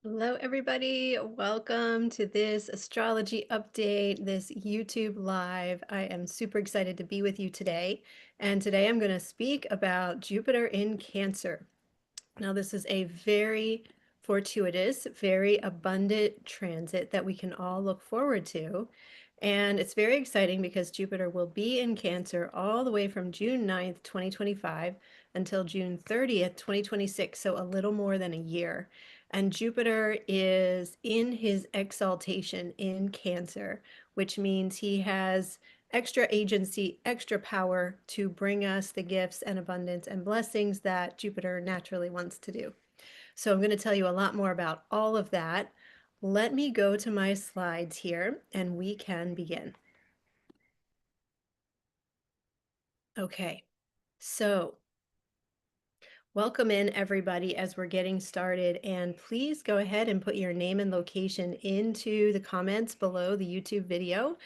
Hello, everybody. Welcome to this astrology update, this YouTube live. I am super excited to be with you today. And today I'm going to speak about Jupiter in Cancer. Now, this is a very fortuitous, very abundant transit that we can all look forward to. And it's very exciting because Jupiter will be in Cancer all the way from June 9th, 2025 until June 30th, 2026, so a little more than a year. And Jupiter is in his exaltation in Cancer, which means he has extra agency, extra power to bring us the gifts and abundance and blessings that Jupiter naturally wants to do. So I'm going to tell you a lot more about all of that. Let me go to my slides here and we can begin. Okay, so welcome in everybody as we're getting started, and please go ahead and put your name and location into the comments below the YouTube video.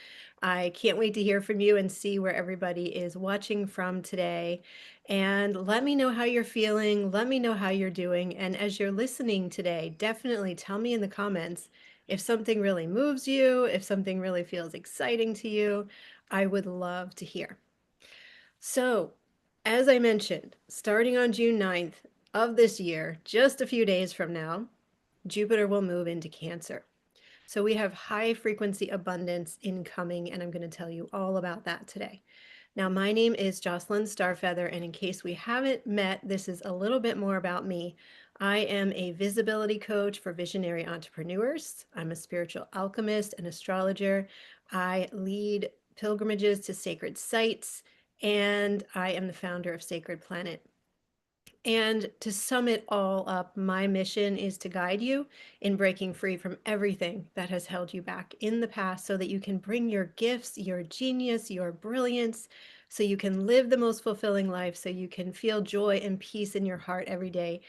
I can't wait to hear from you and see where everybody is watching from today. And let me know how you're feeling. Let me know how you're doing. And as you're listening today, definitely tell me in the comments if something really moves you, if something really feels exciting to you. I would love to hear. So, as I mentioned, starting on June 9th of this year, just a few days from now, Jupiter will move into Cancer. So we have high frequency abundance incoming, and I'm going to tell you all about that today. Now, my name is Jocelyn Starfeather, and in case we haven't met, this is a little bit more about me. I am a visibility coach for visionary entrepreneurs. I'm a spiritual alchemist and astrologer. I lead pilgrimages to sacred sites, and I am the founder of Sacred Planet. And to sum it all up, my mission is to guide you in breaking free from everything that has held you back in the past so that you can bring your gifts, your genius, your brilliance, so you can live the most fulfilling life, so you can feel joy and peace in your heart every day.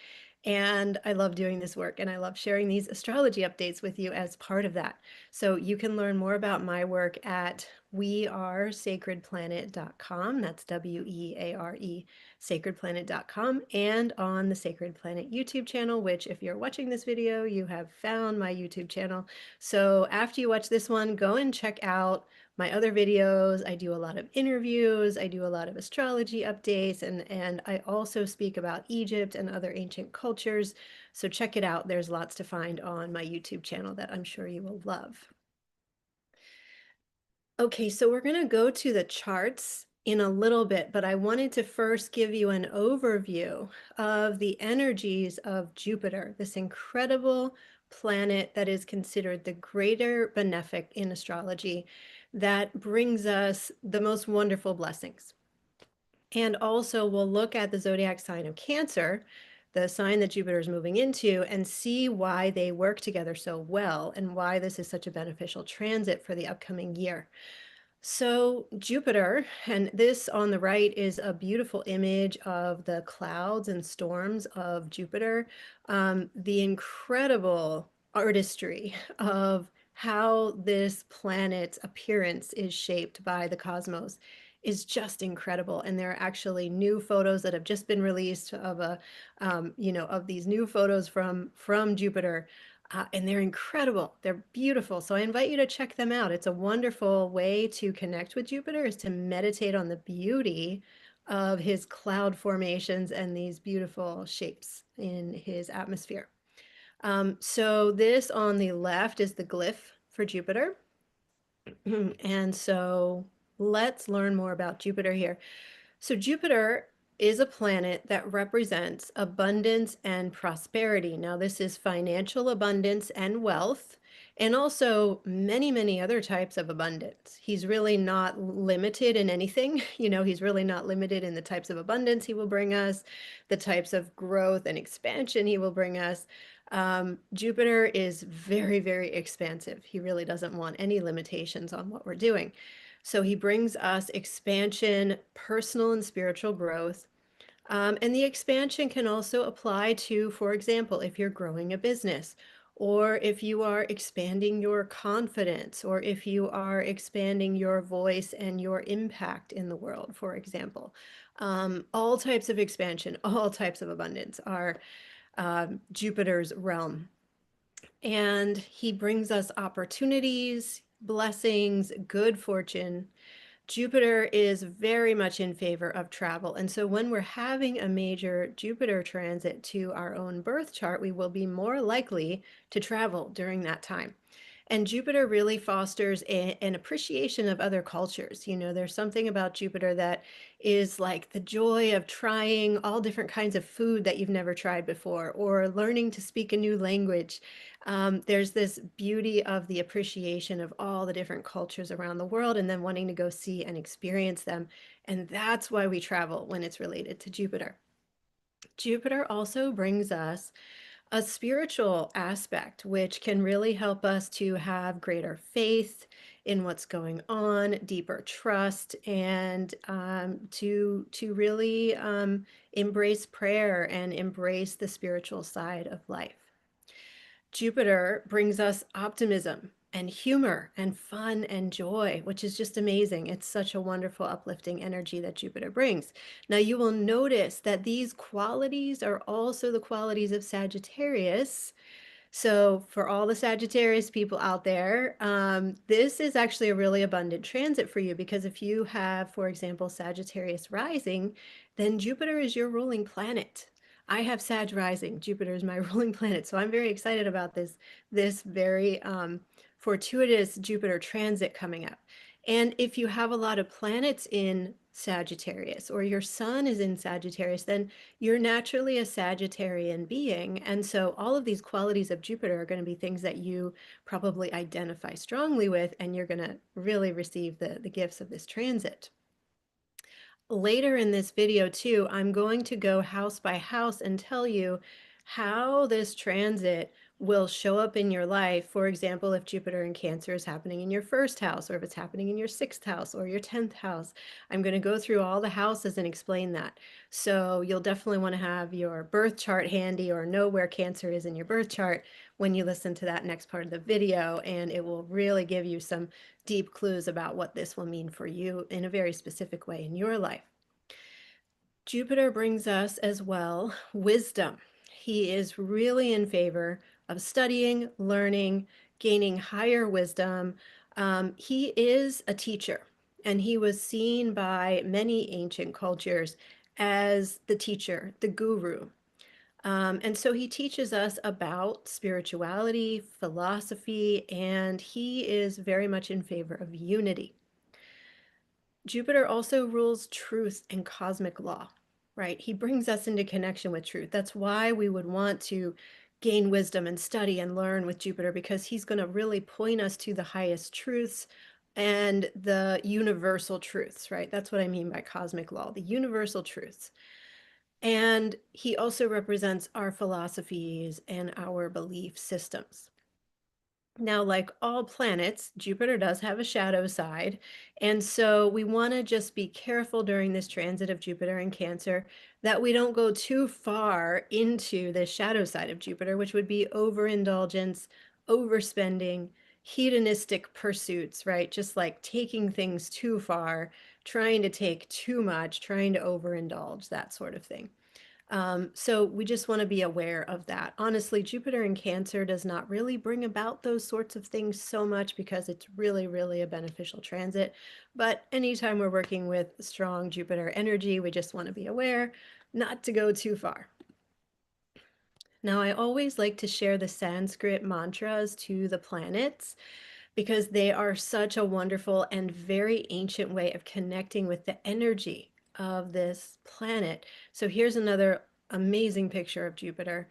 And I love doing this work, and I love sharing these astrology updates with you as part of that. So you can learn more about my work at wearesacredplanet.com. That's WEARE, sacredplanet.com, and on the Sacred Planet YouTube channel, which, if you're watching this video, you have found my YouTube channel. So after you watch this one, go and check out my other videos. I do a lot of interviews, I do a lot of astrology updates, and I also speak about Egypt and other ancient cultures. So check it out. There's lots to find on my YouTube channel that I'm sure you will love. Okay, so we're going to go to the charts in a little bit, but I wanted to first give you an overview of the energies of Jupiter, this incredible planet that is considered the Greater Benefic in astrology, that brings us the most wonderful blessings. And also, we'll look at the zodiac sign of Cancer, the sign that Jupiter is moving into, and see why they work together so well and why this is such a beneficial transit for the upcoming year. So Jupiter, and this on the right is a beautiful image of the clouds and storms of Jupiter, the incredible artistry of how this planet's appearance is shaped by the cosmos is just incredible. And there are actually new photos that have just been released of of these new photos from Jupiter, and they're incredible. They're beautiful. So I invite you to check them out. It's a wonderful way to connect with Jupiter, is to meditate on the beauty of his cloud formations and these beautiful shapes in his atmosphere. So this on the left is the glyph for Jupiter. And so let's learn more about Jupiter here. So Jupiter is a planet that represents abundance and prosperity. Now, this is financial abundance and wealth, and also many, many other types of abundance. He's really not limited in anything. He's really not limited in the types of abundance he will bring us, the types of growth and expansion he will bring us. Jupiter is very, very expansive. He really doesn't want any limitations on what we're doing. So he brings us expansion, personal and spiritual growth. And the expansion can also apply to, for example, if you're growing a business, or if you are expanding your confidence, or if you are expanding your voice and your impact in the world, for example. All types of expansion, all types of abundance are Jupiter's realm. and he brings us opportunities, blessings, good fortune. Jupiter is very much in favor of travel. And so when we're having a major Jupiter transit to our own birth chart, we will be more likely to travel during that time. And Jupiter really fosters an appreciation of other cultures. You know, there's something about Jupiter that is like the joy of trying all different kinds of food that you've never tried before, or learning to speak a new language. There's this beauty of the appreciation of all the different cultures around the world and then wanting to go see and experience them. And that's why we travel when it's related to Jupiter. Jupiter also brings us a spiritual aspect, which can really help us to have greater faith in what's going on, deeper trust, and to really embrace prayer and embrace the spiritual side of life. Jupiter brings us optimism and humor and fun and joy, which is just amazing. It's such a wonderful, uplifting energy that Jupiter brings. Now, you will notice that these qualities are also the qualities of Sagittarius. So, for all the Sagittarius people out there, this is actually a really abundant transit for you because if you have, for example, Sagittarius rising, then Jupiter is your ruling planet. I have Sag rising. Jupiter is my ruling planet, so I'm very excited about this very fortuitous Jupiter transit coming up. And if you have a lot of planets in Sagittarius or your sun is in Sagittarius, then you're naturally a Sagittarian being. And so all of these qualities of Jupiter are going to be things that you probably identify strongly with, and you're going to really receive the gifts of this transit. Later in this video too, I'm going to go house by house and tell you how this transit will show up in your life. For example, if Jupiter in Cancer is happening in your first house, or if it's happening in your sixth house or your 10th house. I'm going to go through all the houses and explain that. So you'll definitely want to have your birth chart handy or know where Cancer is in your birth chart when you listen to that next part of the video, and it will really give you some deep clues about what this will mean for you in a very specific way in your life. Jupiter brings us as well wisdom. He is really in favor of studying, learning, gaining higher wisdom. He is a teacher, and he was seen by many ancient cultures as the teacher, the guru. And so he teaches us about spirituality, philosophy, and he is very much in favor of unity. Jupiter also rules truth and cosmic law, right? He brings us into connection with truth. That's why we would want to gain wisdom and study and learn with Jupiter, because he's going to really point us to the highest truths and the universal truths, right? That's what I mean by cosmic law, the universal truths. And he also represents our philosophies and our belief systems. Now, like all planets, Jupiter does have a shadow side. And so we want to just be careful during this transit of Jupiter in Cancer that we don't go too far into the shadow side of Jupiter, which would be overindulgence, overspending, hedonistic pursuits, right? Just like taking things too far, trying to take too much, trying to overindulge, that sort of thing. So we just want to be aware of that. Honestly, Jupiter in Cancer does not really bring about those sorts of things so much because it's really, really a beneficial transit. But anytime we're working with strong Jupiter energy, we just want to be aware not to go too far. Now, I always like to share the Sanskrit mantras to the planets because they are such a wonderful and very ancient way of connecting with the energy of this planet. So here's another amazing picture of Jupiter.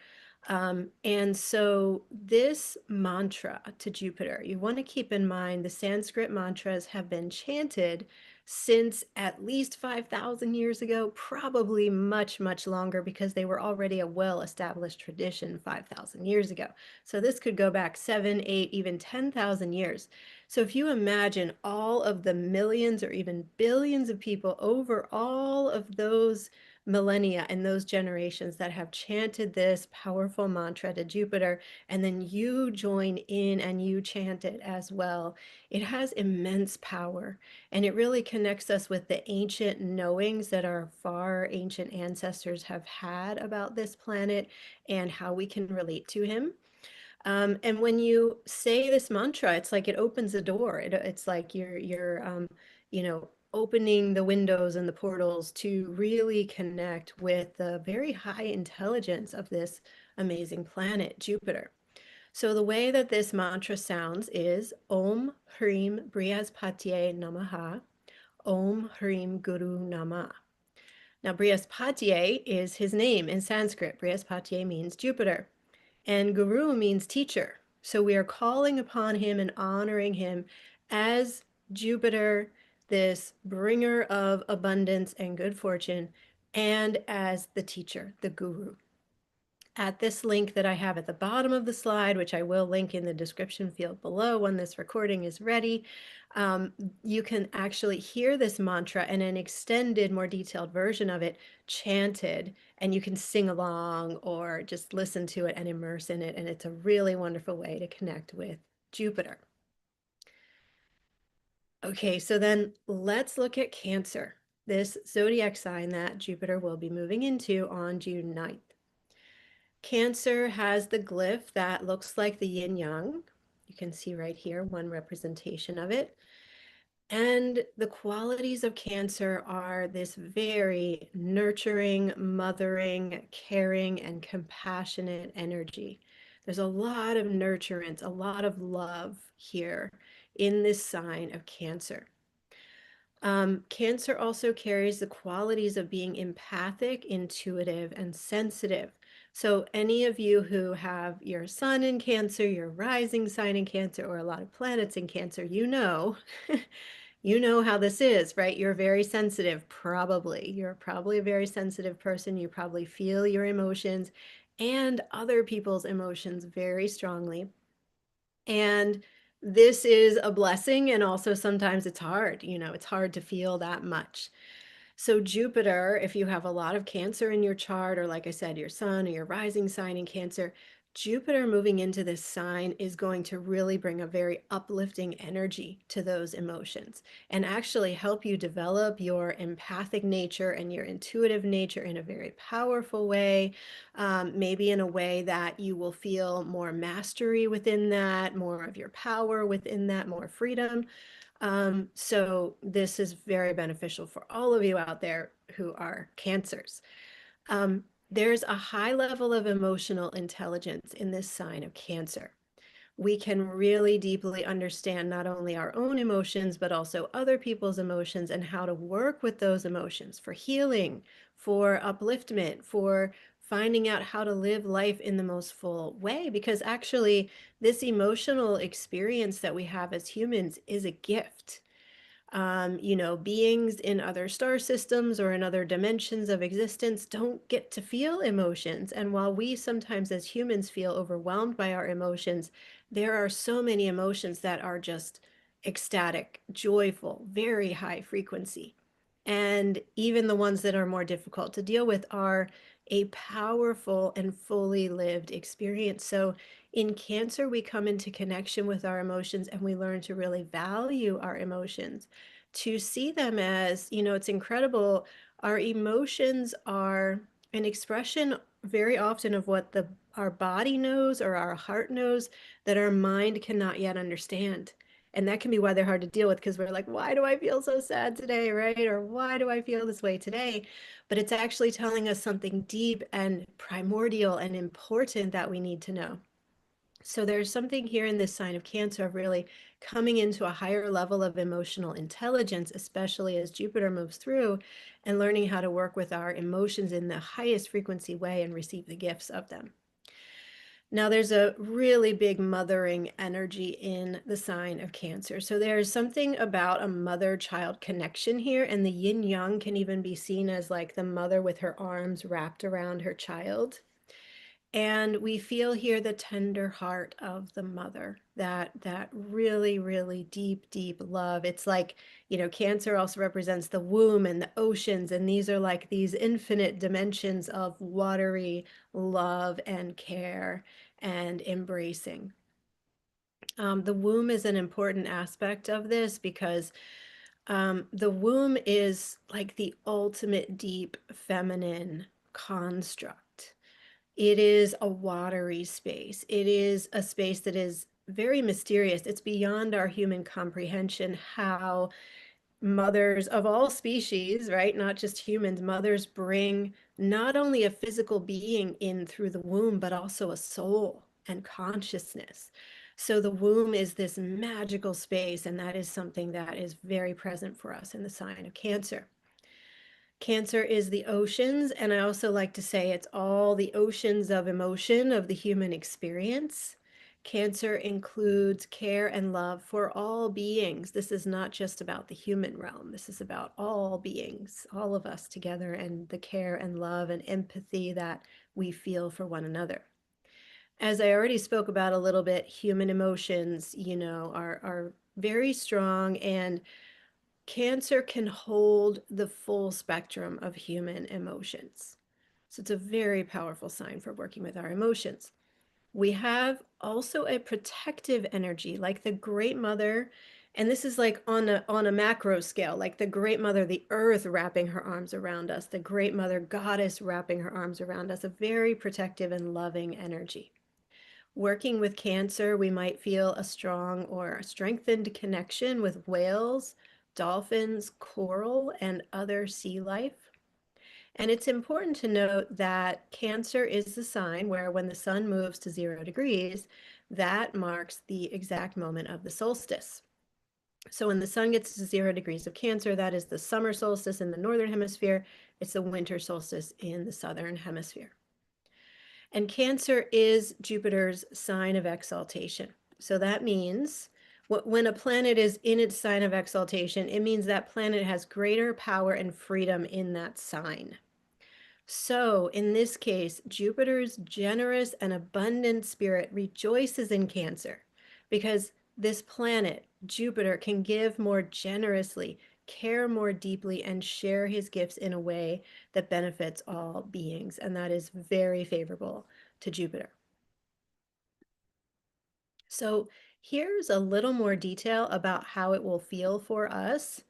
And so this mantra to Jupiter, you want to keep in mind the Sanskrit mantras have been chanted since at least 5,000 years ago, probably much, much longer because they were already a well-established tradition 5,000 years ago. So this could go back 7, 8, even 10,000 years. So if you imagine all of the millions or even billions of people over all of those millennia and those generations that have chanted this powerful mantra to Jupiter, and then you join in and you chant it as well, it has immense power. And it really connects us with the ancient knowings that our far ancient ancestors have had about this planet and how we can relate to him. And when you say this mantra, it's like it opens a door. It's like you're you know, opening the windows and the portals to really connect with the very high intelligence of this amazing planet, Jupiter. So the way that this mantra sounds is Om Hrim Brihaspatye Namaha, Om Hrim Guru Nama. Now, Brihaspatye is his name in Sanskrit. Brihaspatye means Jupiter, and Guru means teacher. So we are calling upon him and honoring him as Jupiter, this bringer of abundance and good fortune, and as the teacher, the guru. At this link that I have at the bottom of the slide, which I will link in the description field below when this recording is ready, um, you can actually hear this mantra and an extended, more detailed version of it chanted, and you can sing along or just listen to it and immerse in it. And it's a really wonderful way to connect with Jupiter. Okay, so then let's look at Cancer, this zodiac sign that Jupiter will be moving into on June 9th. Cancer has the glyph that looks like the yin yang. You can see right here one representation of it. And the qualities of Cancer are this very nurturing, mothering, caring, and compassionate energy. There's a lot of nurturance, a lot of love here in this sign of Cancer. Cancer also carries the qualities of being empathic, intuitive, and sensitive. So any of you who have your sun in Cancer, your rising sign in Cancer, or a lot of planets in Cancer, you know, you know how this is, right? You're very sensitive, probably. You're probably a very sensitive person. You probably feel your emotions and other people's emotions very strongly. And this is a blessing, and also sometimes it's hard, it's hard to feel that much. So Jupiter, if you have a lot of Cancer in your chart, or like I said, your sun or your rising sign in Cancer, Jupiter moving into this sign is going to really bring a very uplifting energy to those emotions and actually help you develop your empathic nature and your intuitive nature in a very powerful way, maybe in a way that you will feel more mastery within that, more of your power within that, more freedom. So this is very beneficial for all of you out there who are Cancers. There's a high level of emotional intelligence in this sign of Cancer. We can really deeply understand not only our own emotions, but also other people's emotions and how to work with those emotions for healing, for upliftment, for finding out how to live life in the most full way. Because actually, this emotional experience that we have as humans is a gift. Beings in other star systems or in other dimensions of existence don't get to feel emotions. And while we sometimes as humans feel overwhelmed by our emotions, there are so many emotions that are just ecstatic, joyful, very high frequency. And even the ones that are more difficult to deal with are a powerful and fully lived experience. So in Cancer, we come into connection with our emotions and we learn to really value our emotions, to see them as, it's incredible. Our emotions are an expression very often of what our body knows or our heart knows that our mind cannot yet understand. And that can be why they're hard to deal with, because we're like, why do I feel so sad today, right? Or why do I feel this way today? But it's actually telling us something deep and primordial and important that we need to know. So there's something here in this sign of Cancer of really coming into a higher level of emotional intelligence, especially as Jupiter moves through, and learning how to work with our emotions in the highest frequency way and receive the gifts of them. Now, there's a really big mothering energy in the sign of Cancer. So there's something about a mother-child connection here, and the yin yang can even be seen as like the mother with her arms wrapped around her child. And we feel here the tender heart of the mother, that really, really deep, deep love. It's like, Cancer also represents the womb and the oceans, and these are like these infinite dimensions of watery love and care and embracing. The womb is an important aspect of this because the womb is like the ultimate deep feminine construct. It is a watery space. It is a space that is very mysterious. It's beyond our human comprehension how mothers of all species, right? Not just humans, mothers bring not only a physical being in through the womb, but also a soul and consciousness. So the womb is this magical space, and that is something that is very present for us in the sign of Cancer. Cancer is the oceans, and I also like to say it's all the oceans of emotion of the human experience. Cancer includes care and love for all beings. This is not just about the human realm. This is about all beings, all of us together, and the care and love and empathy that we feel for one another. As I already spoke about a little bit, human emotions, are very strong, and Cancer can hold the full spectrum of human emotions. So it's a very powerful sign for working with our emotions. We have also a protective energy, like the Great Mother, and this is like on a macro scale, like the Great Mother, the Earth wrapping her arms around us, the Great Mother Goddess wrapping her arms around us, a very protective and loving energy. Working with Cancer, we might feel a strong or strengthened connection with whales, dolphins, coral, and other sea life. And it's important to note that Cancer is the sign where when the sun moves to 0 degrees, that marks the exact moment of the solstice. So when the sun gets to 0 degrees of Cancer, that is the summer solstice in the northern hemisphere. It's the winter solstice in the southern hemisphere. And Cancer is Jupiter's sign of exaltation. So that means when a planet is in its sign of exaltation, it means that planet has greater power and freedom in that sign. So in this case, Jupiter's generous and abundant spirit rejoices in Cancer because this planet, Jupiter, can give more generously, care more deeply, and share his gifts in a way that benefits all beings. And that is very favorable to Jupiter. So here's a little more detail about how it will feel for us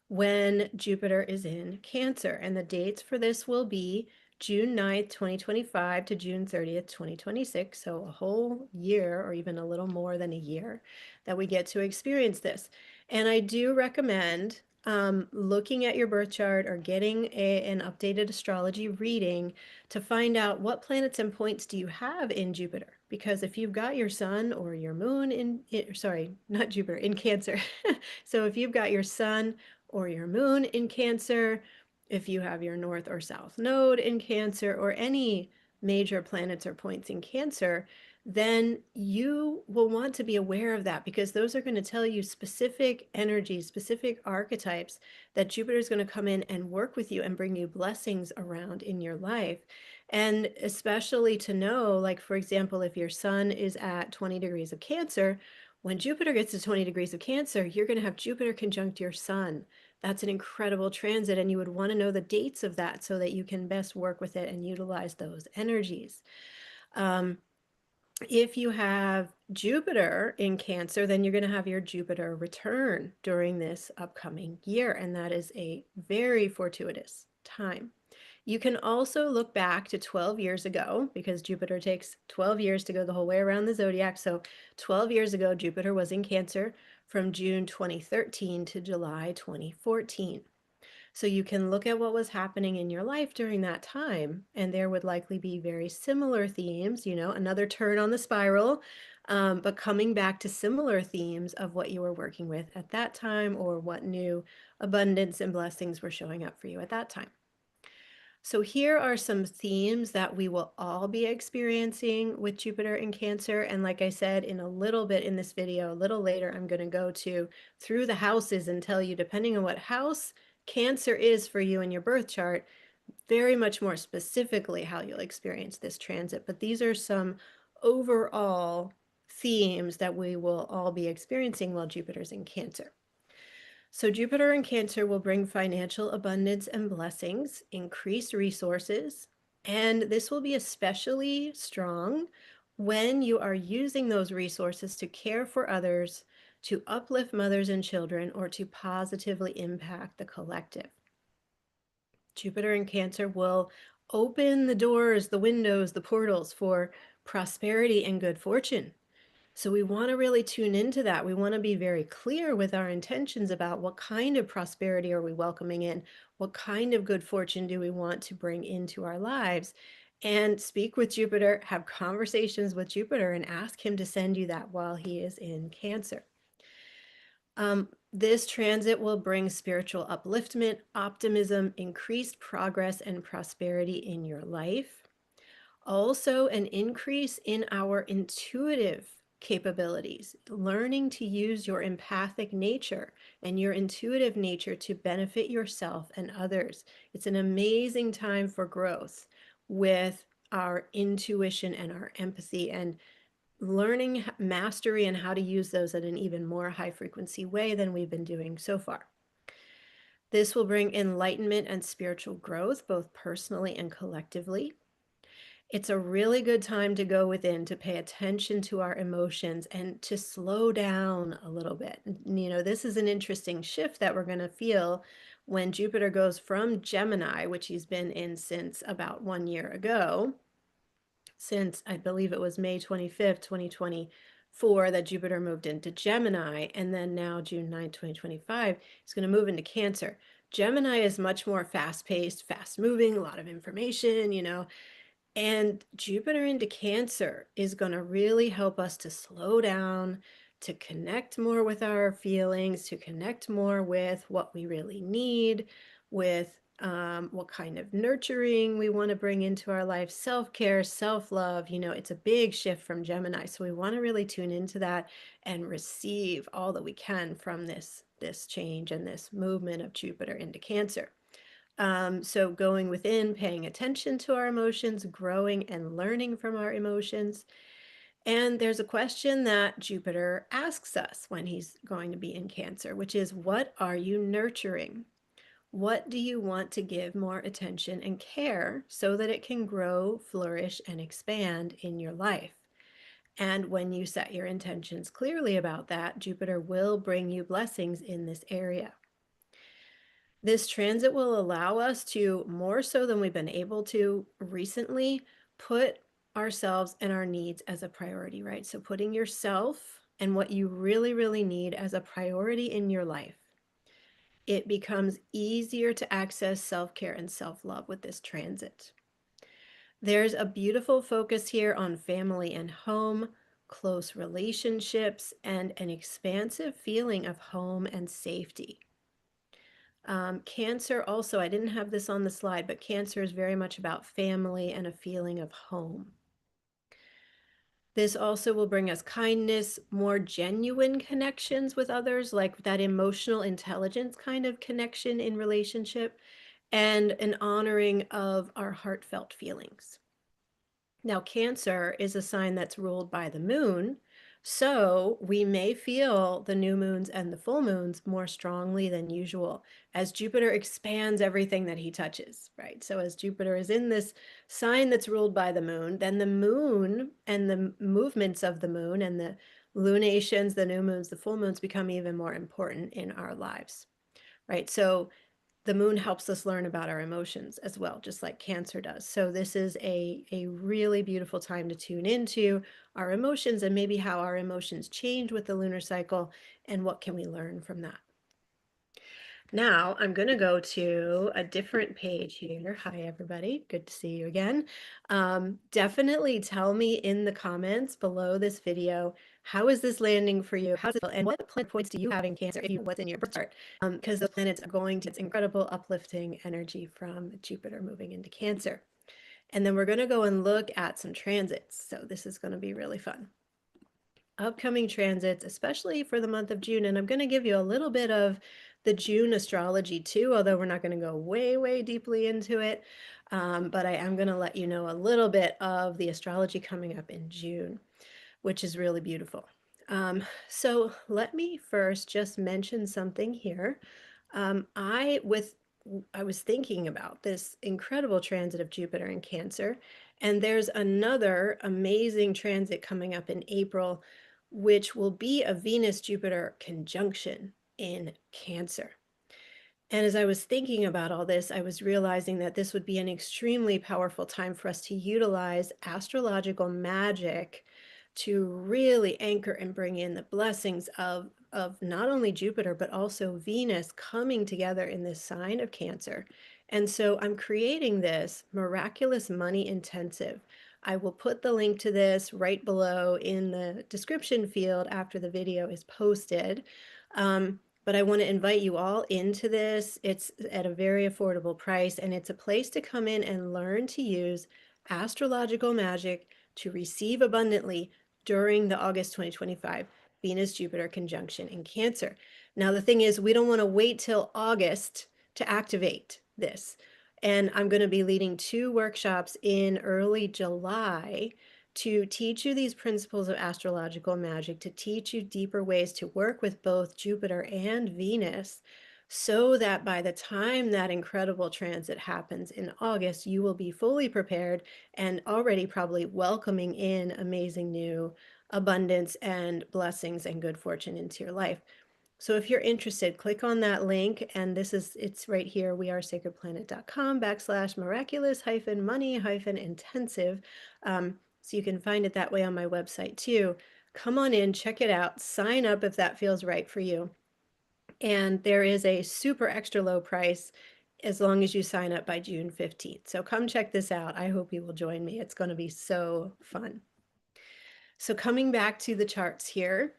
when Jupiter is in Cancer. And the dates for this will be June 9th, 2025 to June 30th, 2026. So a whole year or even a little more than a year that we get to experience this. And I do recommend looking at your birth chart or getting an updated astrology reading to find out what planets and points do you have in Jupiter. Because if you've got your sun or your moon sorry, not Jupiter, in Cancer. So if you've got your sun or your moon in Cancer, if you have your north or south node in Cancer, or any major planets or points in Cancer, then you will want to be aware of that because those are going to tell you specific energies, specific archetypes that Jupiter is going to come in and work with you and bring you blessings around in your life. And especially to know, like, for example, if your sun is at 20 degrees of Cancer, when Jupiter gets to 20 degrees of Cancer, you're going to have Jupiter conjunct your sun. That's an incredible transit, and you would want to know the dates of that so that you can best work with it and utilize those energies. If you have Jupiter in Cancer, then you're going to have your Jupiter return during this upcoming year, and that is a very fortuitous time. You can also look back to 12 years ago because Jupiter takes 12 years to go the whole way around the zodiac. So 12 years ago, Jupiter was in Cancer from June 2013 to July 2014. So you can look at what was happening in your life during that time, and there would likely be very similar themes, another turn on the spiral, but coming back to similar themes of what you were working with at that time or what new abundance and blessings were showing up for you at that time. So here are some themes that we will all be experiencing with Jupiter in Cancer. And like I said, in a little bit in this video, a little later, I'm going to go through the houses and tell you, depending on what house Cancer is for you in your birth chart, very much more specifically how you'll experience this transit. But these are some overall themes that we will all be experiencing while Jupiter's in Cancer. So Jupiter in Cancer will bring financial abundance and blessings, increased resources, and this will be especially strong when you are using those resources to care for others, to uplift mothers and children, or to positively impact the collective. Jupiter in Cancer will open the doors, the windows, the portals for prosperity and good fortune. So we want to really tune into that. We want to be very clear with our intentions about what kind of prosperity are we welcoming in? What kind of good fortune do we want to bring into our lives? And speak with Jupiter, have conversations with Jupiter, and ask him to send you that while he is in Cancer. This transit will bring spiritual upliftment, optimism, increased progress, and prosperity in your life. Also, an increase in our intuitive capabilities, learning to use your empathic nature and your intuitive nature to benefit yourself and others. It's an amazing time for growth with our intuition and our empathy, and learning mastery and how to use those in an even more high frequency way than we've been doing so far. This will bring enlightenment and spiritual growth, both personally and collectively. It's a really good time to go within, to pay attention to our emotions and to slow down a little bit. You know, this is an interesting shift that we're going to feel when Jupiter goes from Gemini, which he's been in since about 1 year ago, since I believe it was May 25th, 2024, that Jupiter moved into Gemini, and then now June 9th, 2025, he's going to move into Cancer. Gemini is much more fast-paced, fast-moving, a lot of information, you know, and Jupiter into Cancer is going to really help us to slow down, to connect more with our feelings, to connect more with what we really need, with what kind of nurturing we want to bring into our life, self-care, self-love. You know, it's a big shift from Gemini. So we want to really tune into that and receive all that we can from this change and this movement of Jupiter into Cancer. So going within, paying attention to our emotions, growing and learning from our emotions. And there's a question that Jupiter asks us when he's going to be in Cancer, which is, what are you nurturing? What do you want to give more attention and care so that it can grow, flourish, and expand in your life? And when you set your intentions clearly about that, Jupiter will bring you blessings in this area. This transit will allow us to, more so than we've been able to recently, put ourselves and our needs as a priority, right? So putting yourself and what you really, really need as a priority in your life. It becomes easier to access self-care and self-love with this transit. There's a beautiful focus here on family and home, close relationships, and an expansive feeling of home and safety. Cancer also, I didn't have this on the slide, but Cancer is very much about family and a feeling of home. This also will bring us kindness, more genuine connections with others, like that emotional intelligence kind of connection in relationship, and an honoring of our heartfelt feelings. Now, Cancer is a sign that's ruled by the moon, so we may feel the new moons and the full moons more strongly than usual as Jupiter expands everything that he touches, right? So as Jupiter is in this sign that's ruled by the moon, then the moon and the movements of the moon and the lunations, the new moons, the full moons become even more important in our lives, right? So the moon helps us learn about our emotions as well, just like Cancer does. So this is a really beautiful time to tune into our emotions and maybe how our emotions change with the lunar cycle and what can we learn from that. Now I'm going to go to a different page here. Hi, everybody. Good to see you again. Definitely tell me in the comments below this video, how is this landing for you? How's it feel? And what planet points do you have in Cancer if you what's in your birth chart? Because the planets are going to, it's incredible uplifting energy from Jupiter moving into Cancer. And then we're going to go and look at some transits. So this is going to be really fun. Upcoming transits, especially for the month of June. And I'm going to give you a little bit of the June astrology too, although we're not going to go way, way deeply into it. But I am going to let you know a little bit of the astrology coming up in June, which is really beautiful. So let me first just mention something here. I was thinking about this incredible transit of Jupiter in Cancer, and there's another amazing transit coming up in April, which will be a Venus-Jupiter conjunction in Cancer. And as I was thinking about all this, I was realizing that this would be an extremely powerful time for us to utilize astrological magic to really anchor and bring in the blessings of not only Jupiter, but also Venus coming together in this sign of Cancer. And so I'm creating this miraculous money intensive. I will put the link to this right below in the description field after the video is posted. But I want to invite you all into this. It's at a very affordable price, and it's a place to come in and learn to use astrological magic to receive abundantly during the August 2025 Venus-Jupiter conjunction in Cancer. Now, the thing is, we don't want to wait till August to activate this. And I'm going to be leading 2 workshops in early July to teach you these principles of astrological magic, to teach you deeper ways to work with both Jupiter and Venus, so that by the time that incredible transit happens in August, you will be fully prepared and already probably welcoming in amazing new abundance and blessings and good fortune into your life. So if you're interested, click on that link, and it's right here, wearesacredplanet.com/miraculous money intensive. So you can find it that way on my website too. Come on in, check it out, sign up if that feels right for you. And there is a super extra low price as long as you sign up by June 15th. So come check this out. I hope you will join me. It's going to be so fun. So coming back to the charts here,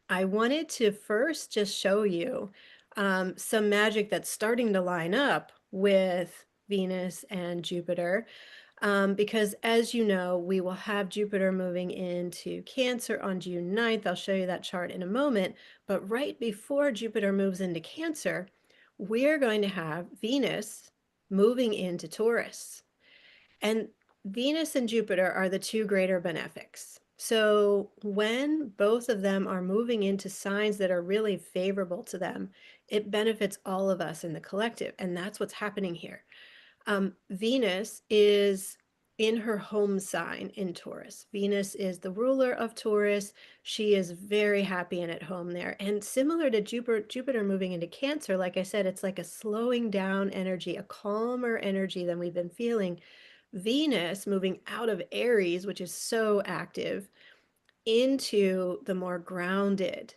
I wanted to first just show you some magic that's starting to line up with Venus and Jupiter. Because as you know, we will have Jupiter moving into Cancer on June 9th. I'll show you that chart in a moment. But right before Jupiter moves into Cancer, we're going to have Venus moving into Taurus. And Venus and Jupiter are the 2 greater benefics. So when both of them are moving into signs that are really favorable to them, it benefits all of us in the collective. And that's what's happening here. Venus is in her home sign in Taurus. Venus is the ruler of Taurus. She is very happy and at home there. And similar to Jupiter moving into Cancer, like I said, it's like a slowing down energy, a calmer energy than we've been feeling. Venus moving out of Aries, which is so active, into the more grounded,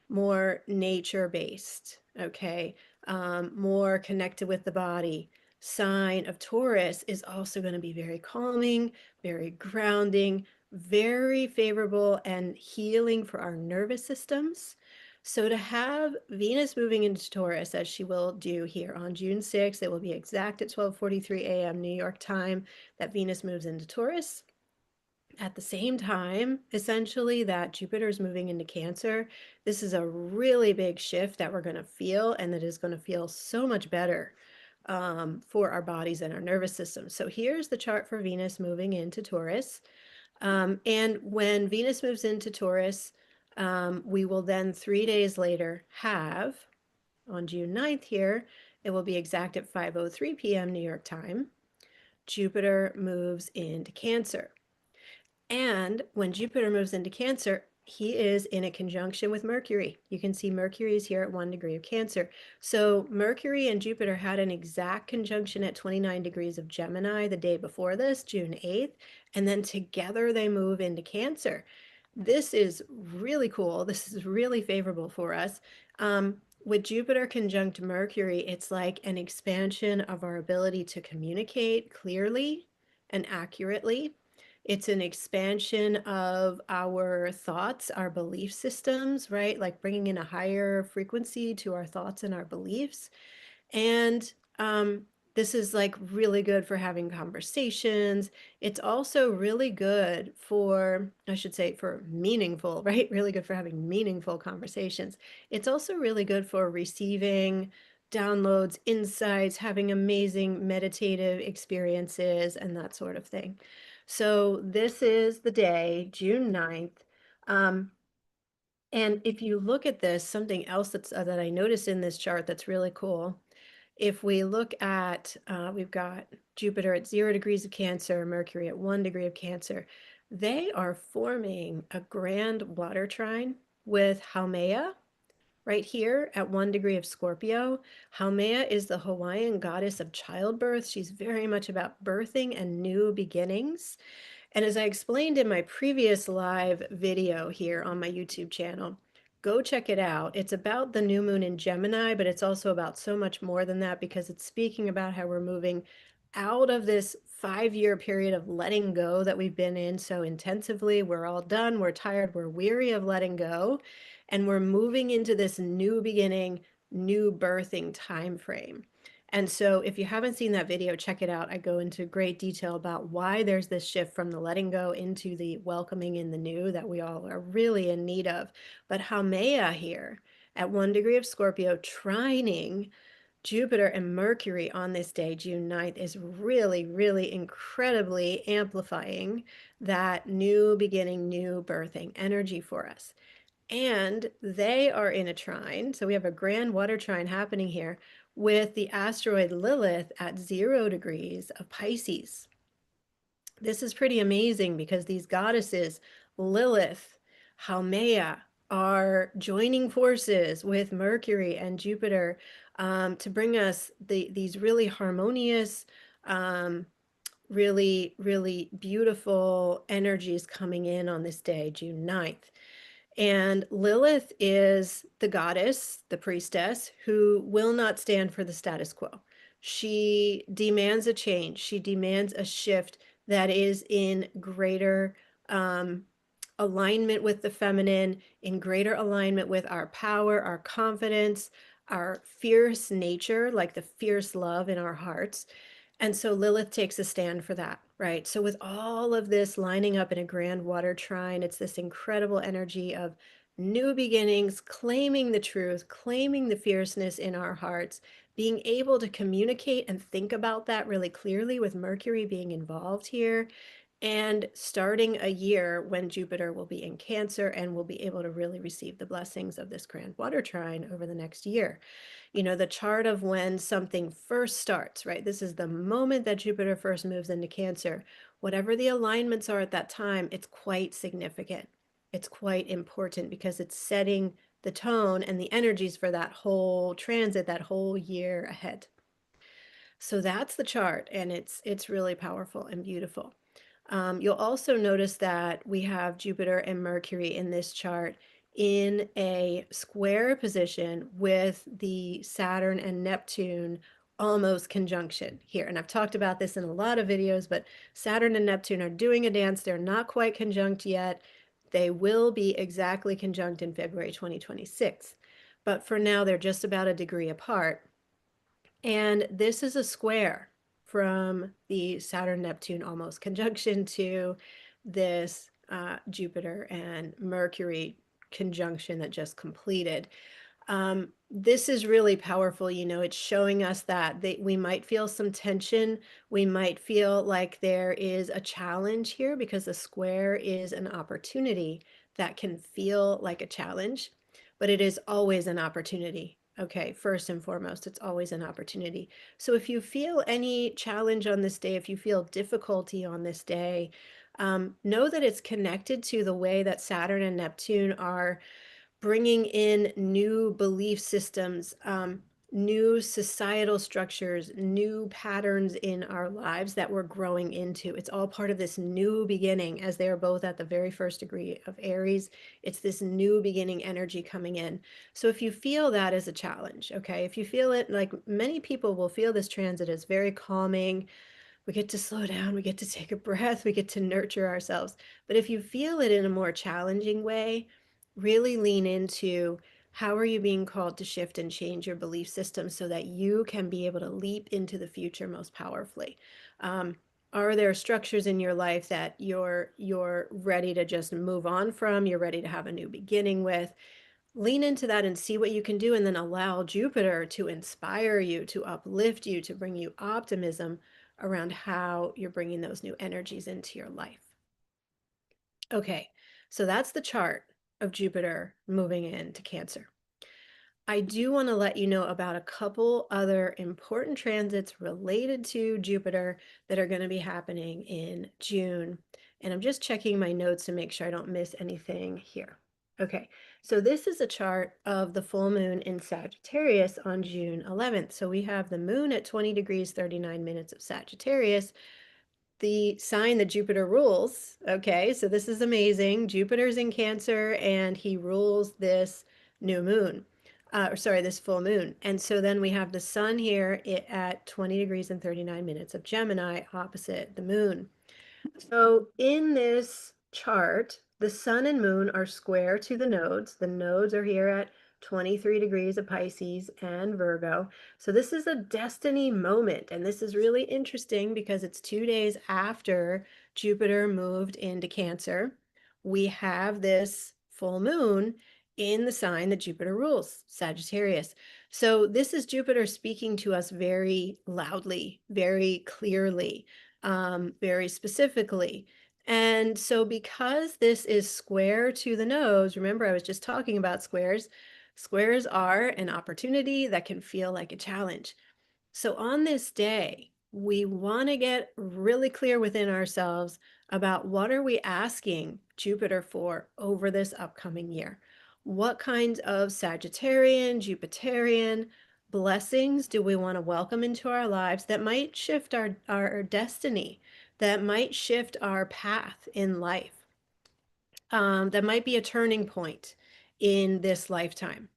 more nature-based, okay, more connected with the body. Sign of Taurus is also going to be very calming, very grounding, very favorable and healing for our nervous systems. So to have Venus moving into Taurus, as she will do here on June 6th, it will be exact at 12:43 a.m. New York time that Venus moves into Taurus. At the same time, essentially, that Jupiter is moving into Cancer. This is a really big shift that we're going to feel, and that is going to feel so much better for our bodies and our nervous system. So here's the chart for Venus moving into Taurus. And when Venus moves into Taurus, we will then 3 days later have, on June 9th here, it will be exact at 5:03 p.m. New York time, Jupiter moves into Cancer. And when Jupiter moves into Cancer, he is in a conjunction with Mercury. You can see Mercury is here at 1 degree of Cancer. So Mercury and Jupiter had an exact conjunction at 29 degrees of Gemini the day before this, June 8th, and then together they move into Cancer. This is really cool. This is really favorable for us. With Jupiter conjunct Mercury, it's like an expansion of our ability to communicate clearly and accurately. It's an expansion of our thoughts, our belief systems, right? Like bringing in a higher frequency to our thoughts and our beliefs. And this is like really good for having conversations. It's also really good for, I should say, for meaningful, right? Really good for having meaningful conversations. It's also really good for receiving downloads, insights, having amazing meditative experiences, and that sort of thing. So this is the day, June 9th. And if you look at this, something else that I noticed in this chart that's really cool. If we look at, we've got Jupiter at 0 degrees of Cancer, Mercury at 1 degree of Cancer. They are forming a grand water trine with Haumea, Right here at 1 degree of Scorpio, Haumea is the Hawaiian goddess of childbirth. She's very much about birthing and new beginnings. And as I explained in my previous live video here on my YouTube channel, go check it out. It's about the new moon in Gemini, but it's also about so much more than that because it's speaking about how we're moving out of this 5-year period of letting go that we've been in so intensively. We're all done, we're tired, we're weary of letting go, and we're moving into this new beginning, new birthing time frame. And so if you haven't seen that video, check it out. I go into great detail about why there's this shift from the letting go into the welcoming in the new that we all are really in need of. But Haumea here at 1 degree of Scorpio trining Jupiter and Mercury on this day, June 9th, is really, really incredibly amplifying that new beginning, new birthing energy for us. And they are in a trine. So we have a grand water trine happening here with the asteroid Lilith at 0 degrees of Pisces. This is pretty amazing because these goddesses, Lilith, Haumea, are joining forces with Mercury and Jupiter to bring us these really harmonious, really, really beautiful energies coming in on this day, June 9th. And Lilith is the goddess, the priestess, who will not stand for the status quo. She demands a change. She demands a shift that is in greater alignment with the feminine, in greater alignment with our power, our confidence, our fierce nature, like the fierce love in our hearts. And so Lilith takes a stand for that, right? So with all of this lining up in a grand water trine, it's this incredible energy of new beginnings, claiming the truth, claiming the fierceness in our hearts, being able to communicate and think about that really clearly with Mercury being involved here, and starting a year when Jupiter will be in Cancer and will be able to really receive the blessings of this grand water trine over the next year. You know, the chart of when something first starts, right? This is the moment that Jupiter first moves into Cancer. Whatever the alignments are at that time, it's quite significant. It's quite important because it's setting the tone and the energies for that whole transit, that whole year ahead. So that's the chart, and it's really powerful and beautiful. You'll also notice that we have Jupiter and Mercury in this chart in a square position with the Saturn and Neptune almost conjunction here. And I've talked about this in a lot of videos, but Saturn and Neptune are doing a dance. They're not quite conjunct yet. They will be exactly conjunct in February 2026. But for now, they're just about a degree apart. And this is a square from the Saturn-Neptune almost conjunction to this Jupiter and Mercury conjunction that just completed. This is really powerful. You know, it's showing us that we might feel some tension. We might feel like there is a challenge here because the square is an opportunity that can feel like a challenge, but it is always an opportunity. Okay, first and foremost, it's always an opportunity. So if you feel any challenge on this day, if you feel difficulty on this day, know that it's connected to the way that Saturn and Neptune are bringing in new belief systems, new societal structures, new patterns in our lives that we're growing into. It's all part of this new beginning, as they are both at the very first degree of Aries. It's this new beginning energy coming in. So if you feel that as a challenge, okay, if you feel it, like many people will feel this transit as very calming. We get to slow down, we get to take a breath, we get to nurture ourselves. But if you feel it in a more challenging way, really lean into how are you being called to shift and change your belief system so that you can be able to leap into the future most powerfully. Are there structures in your life that you're ready to just move on from, you're ready to have a new beginning with? Lean into that and see what you can do, and then allow Jupiter to inspire you, to uplift you, to bring you optimism around how you're bringing those new energies into your life. Okay, so that's the chart of Jupiter moving into Cancer. I do want to let you know about a couple other important transits related to Jupiter that are going to be happening in June. And I'm just checking my notes to make sure I don't miss anything here. Okay, so this is a chart of the full moon in Sagittarius on June 11th. So we have the moon at 20 degrees 39 minutes of Sagittarius, the sign that Jupiter rules. Okay, so this is amazing. Jupiter's in Cancer and he rules this new moon, or sorry, this full moon. And so then we have the sun here at 20 degrees and 39 minutes of Gemini opposite the moon. So in this chart, the sun and moon are square to the nodes. The nodes are here at 23 degrees of Pisces and Virgo. So this is a destiny moment. And this is really interesting because it's 2 days after Jupiter moved into Cancer. We have this full moon in the sign that Jupiter rules, Sagittarius. So this is Jupiter speaking to us very loudly, very clearly, very specifically. And so because this is square to the nose, remember I was just talking about squares. Squares are an opportunity that can feel like a challenge. So on this day, we want to get really clear within ourselves about what are we asking Jupiter for over this upcoming year. What kinds of Sagittarian, Jupiterian blessings do we want to welcome into our lives that might shift our destiny, that might shift our path in life, that might be a turning point in this lifetime.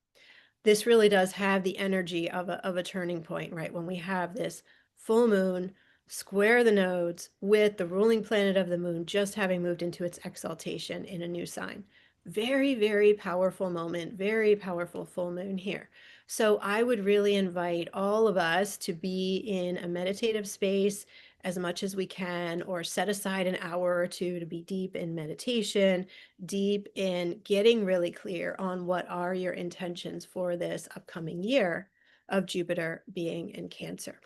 This really does have the energy of a turning point, right? When we have this full moon square the nodes with the ruling planet of the moon just having moved into its exaltation in a new sign. Very, very powerful moment, very powerful full moon here. So I would really invite all of us to be in a meditative space as much as we can, or set aside an hour or two to be deep in meditation, deep in getting really clear on what are your intentions for this upcoming year of Jupiter being in Cancer.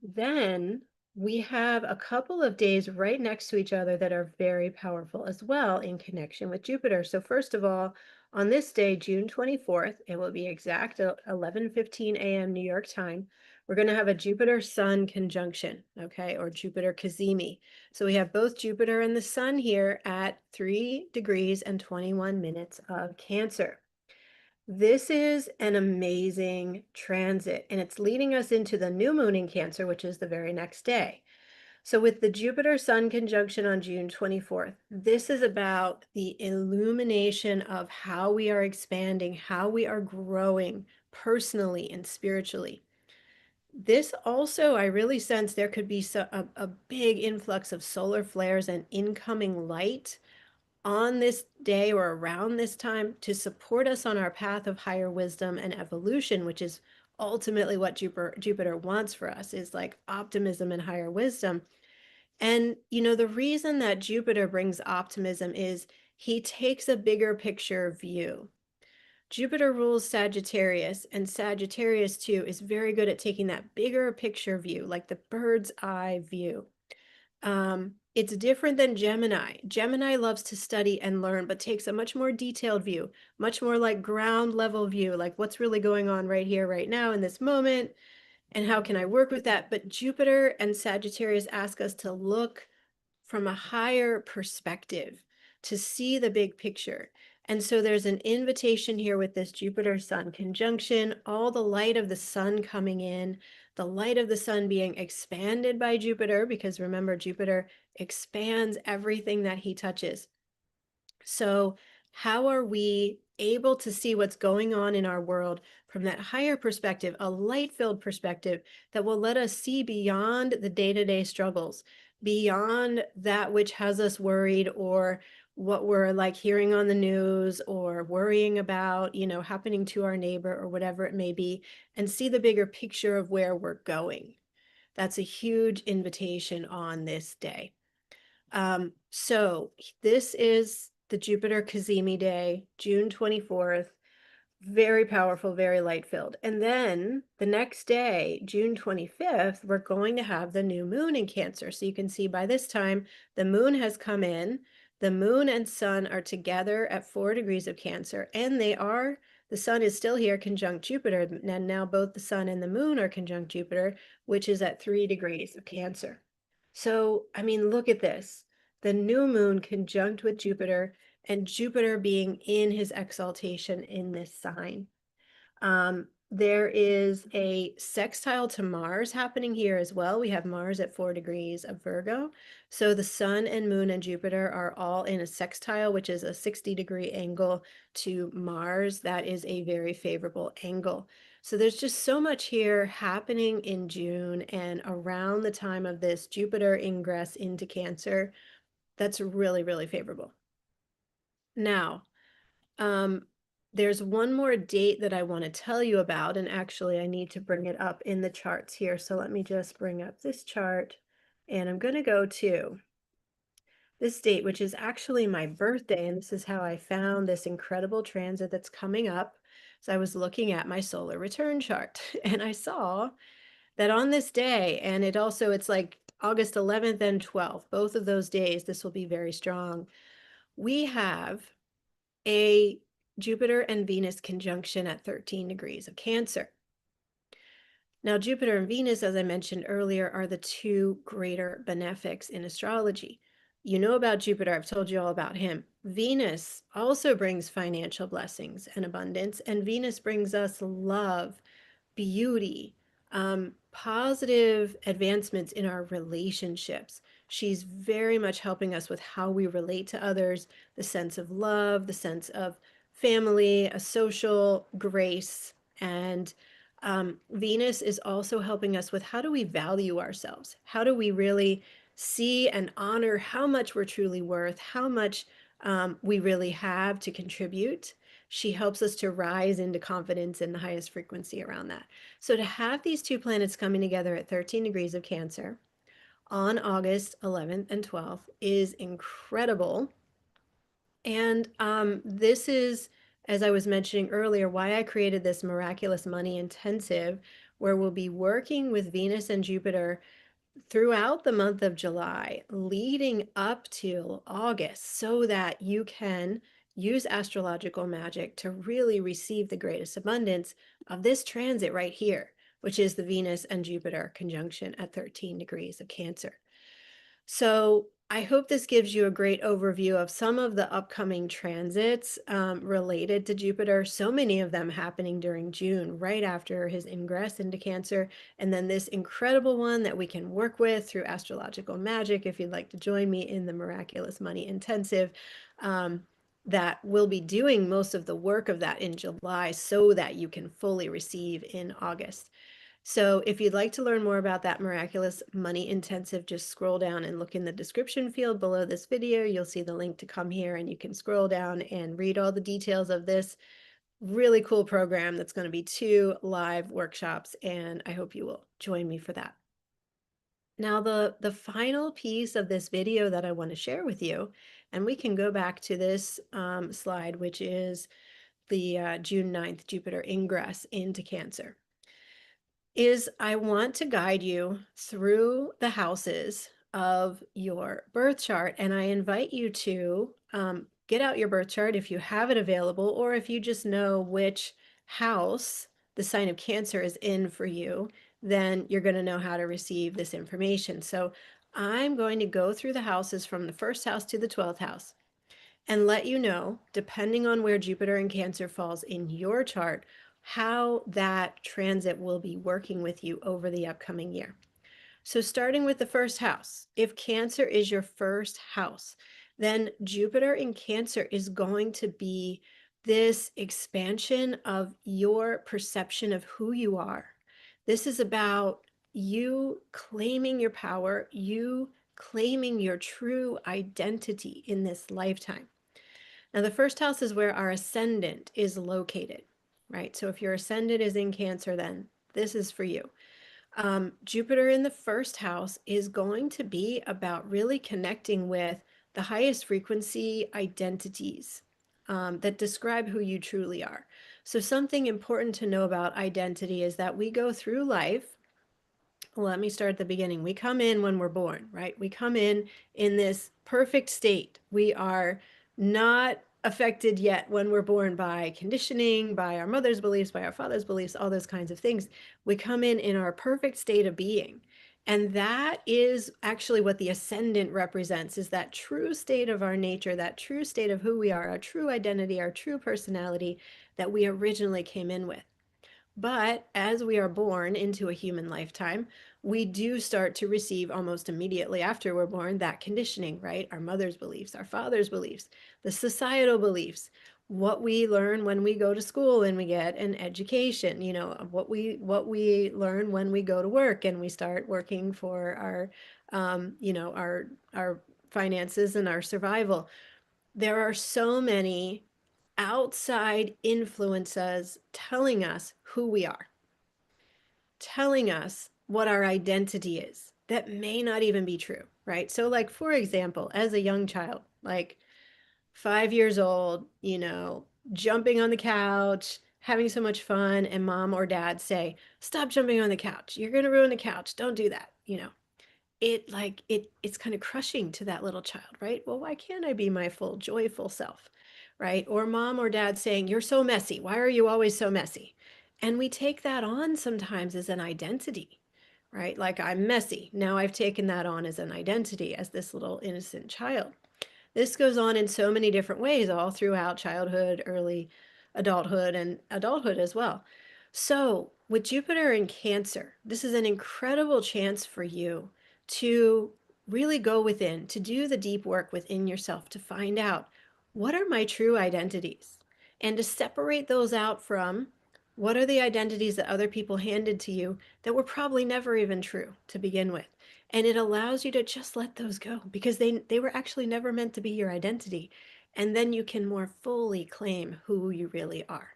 Then we have a couple of days right next to each other that are very powerful as well in connection with Jupiter. So first of all, on this day, June 24th, it will be exact at 11:15 a.m. New York time. We're going to have a Jupiter-Sun conjunction, okay, or Jupiter cazimi. So we have both Jupiter and the Sun here at 3 degrees and 21 minutes of Cancer. This is an amazing transit, and it's leading us into the new moon in Cancer, which is the very next day. So with the Jupiter-Sun conjunction on June 24th, this is about the illumination of how we are expanding, how we are growing personally and spiritually. This also, I really sense there could be a big influx of solar flares and incoming light on this day or around this time to support us on our path of higher wisdom and evolution, which is ultimately what Jupiter wants for us, is like optimism and higher wisdom. And, you know, the reason that Jupiter brings optimism is he takes a bigger picture view. Jupiter rules Sagittarius, and Sagittarius too is very good at taking that bigger picture view, like the bird's eye view. It's different than Gemini. Gemini loves to study and learn, but takes a much more detailed view, much more like ground level view, like what's really going on right here, right now in this moment, and how can I work with that? But Jupiter and Sagittarius ask us to look from a higher perspective, to see the big picture. And so there's an invitation here with this Jupiter-Sun conjunction, all the light of the sun coming in, the light of the sun being expanded by Jupiter, because remember, Jupiter expands everything that he touches. So how are we able to see what's going on in our world from that higher perspective, a light-filled perspective that will let us see beyond the day-to-day struggles, beyond that which has us worried, or what we're like hearing on the news or worrying about, you know, happening to our neighbor or whatever it may be, and see the bigger picture of where we're going. That's a huge invitation on this day. So this is the Jupiter cazimi day, June 24th. Very powerful, very light filled. And then the next day, June 25th, we're going to have the new moon in Cancer. So you can see by this time, the moon has come in. The moon and sun are together at 4 degrees of Cancer, and the sun is still here conjunct Jupiter. And now both the sun and the moon are conjunct Jupiter, which is at 3 degrees of Cancer. So, I mean, look at this. the new moon conjunct with Jupiter, and Jupiter being in his exaltation in this sign. There is a sextile to Mars happening here as well. We have Mars at 4 degrees of Virgo. So the sun and moon and Jupiter are all in a sextile, which is a 60-degree angle to Mars. That is a very favorable angle. So there's just so much here happening in June and around the time of this Jupiter ingress into Cancer. That's really, really favorable. Now, there's one more date that I want to tell you about, and actually I need to bring it up in the charts here. So let me just bring up this chart, and I'm going to go to this date, which is actually my birthday, and this is how I found this incredible transit that's coming up. So I was looking at my solar return chart, and I saw that on this day, and it's like August 11th and 12th, both of those days, this will be very strong. We have a Jupiter and Venus conjunction at 13 degrees of Cancer. Now, Jupiter and Venus, as I mentioned earlier, are the two greater benefics in astrology. You know about Jupiter, I've told you all about him. Venus also brings financial blessings and abundance, and Venus brings us love, beauty, positive advancements in our relationships. She's very much helping us with how we relate to others, the sense of love, the sense of family, a social grace. And Venus is also helping us with how do we value ourselves? How do we really see and honor how much we're truly worth, how much we really have to contribute? She helps us to rise into confidence in the highest frequency around that. So to have these two planets coming together at 13 degrees of Cancer on August 11th and 12th is incredible. And this is, as I was mentioning earlier, why I created this Miraculous Money Intensive, where we'll be working with Venus and Jupiter throughout the month of July, leading up to August, so that you can use astrological magic to really receive the greatest abundance of this transit right here, which is the Venus and Jupiter conjunction at 13 degrees of Cancer. So I hope this gives you a great overview of some of the upcoming transits related to Jupiter. So many of them happening during June, right after his ingress into Cancer. And then this incredible one that we can work with through Astrological Magic, if you'd like to join me in the Miraculous Money Intensive, that we'll be doing most of the work of that in July so that you can fully receive in August. So if you'd like to learn more about that Miraculous Money Intensive, just scroll down and look in the description field below this video. You'll see the link to come here, and you can scroll down and read all the details of this really cool program that's going to be 2 live workshops, and I hope you will join me for that. Now, the final piece of this video that I want to share with you, and we can go back to this slide, which is the June 9th Jupiter ingress into Cancer, is I want to guide you through the houses of your birth chart. And I invite you to get out your birth chart if you have it available, or if you just know which house the sign of Cancer is in for you, then you're going to know how to receive this information. So I'm going to go through the houses from the first house to the 12th house and let you know, depending on where Jupiter in Cancer falls in your chart, how that transit will be working with you over the upcoming year. So starting with the first house, if Cancer is your first house, then Jupiter in Cancer is going to be this expansion of your perception of who you are. This is about you claiming your power, you claiming your true identity in this lifetime. Now, the first house is where our ascendant is located, right? So if your ascendant is in Cancer, then this is for you. Jupiter in the first house is going to be about really connecting with the highest frequency identities that describe who you truly are. So something important to know about identity is that we go through life. Let me start at the beginning. We come in when we're born, right? We come in this perfect state. We are not affected yet when we're born by conditioning, by our mother's beliefs, by our father's beliefs, all those kinds of things. We come in our perfect state of being. And that is actually what the ascendant represents, is that true state of our nature, that true state of who we are, our true identity, our true personality that we originally came in with. But as we are born into a human lifetime, we do start to receive almost immediately after we're born that conditioning, right? Our mother's beliefs, our father's beliefs, the societal beliefs, what we learn when we go to school and we get an education, what we learn when we go to work and we start working for our our finances and our survival. There are so many outside influences telling us who we are, telling us what our identity is that may not even be true, right? So, like, for example, as a young child, like 5 years old, jumping on the couch, having so much fun, and mom or dad say, "Stop jumping on the couch. You're going to ruin the couch. Don't do that." It's kind of crushing to that little child, right? Well, why can't I be my full joyful self, right? Or mom or dad saying, "You're so messy. Why are you always so messy?" And we take that on sometimes as an identity, right? Like, I'm messy. Now I've taken that on as an identity, as this little innocent child. This goes on in so many different ways all throughout childhood, early adulthood, and adulthood as well. So, with Jupiter in Cancer, this is an incredible chance for you to really go within, to do the deep work within yourself, to find out, what are my true identities? And to separate those out from, what are the identities that other people handed to you that were probably never even true to begin with. And it allows you to just let those go, because they were actually never meant to be your identity. And then you can more fully claim who you really are.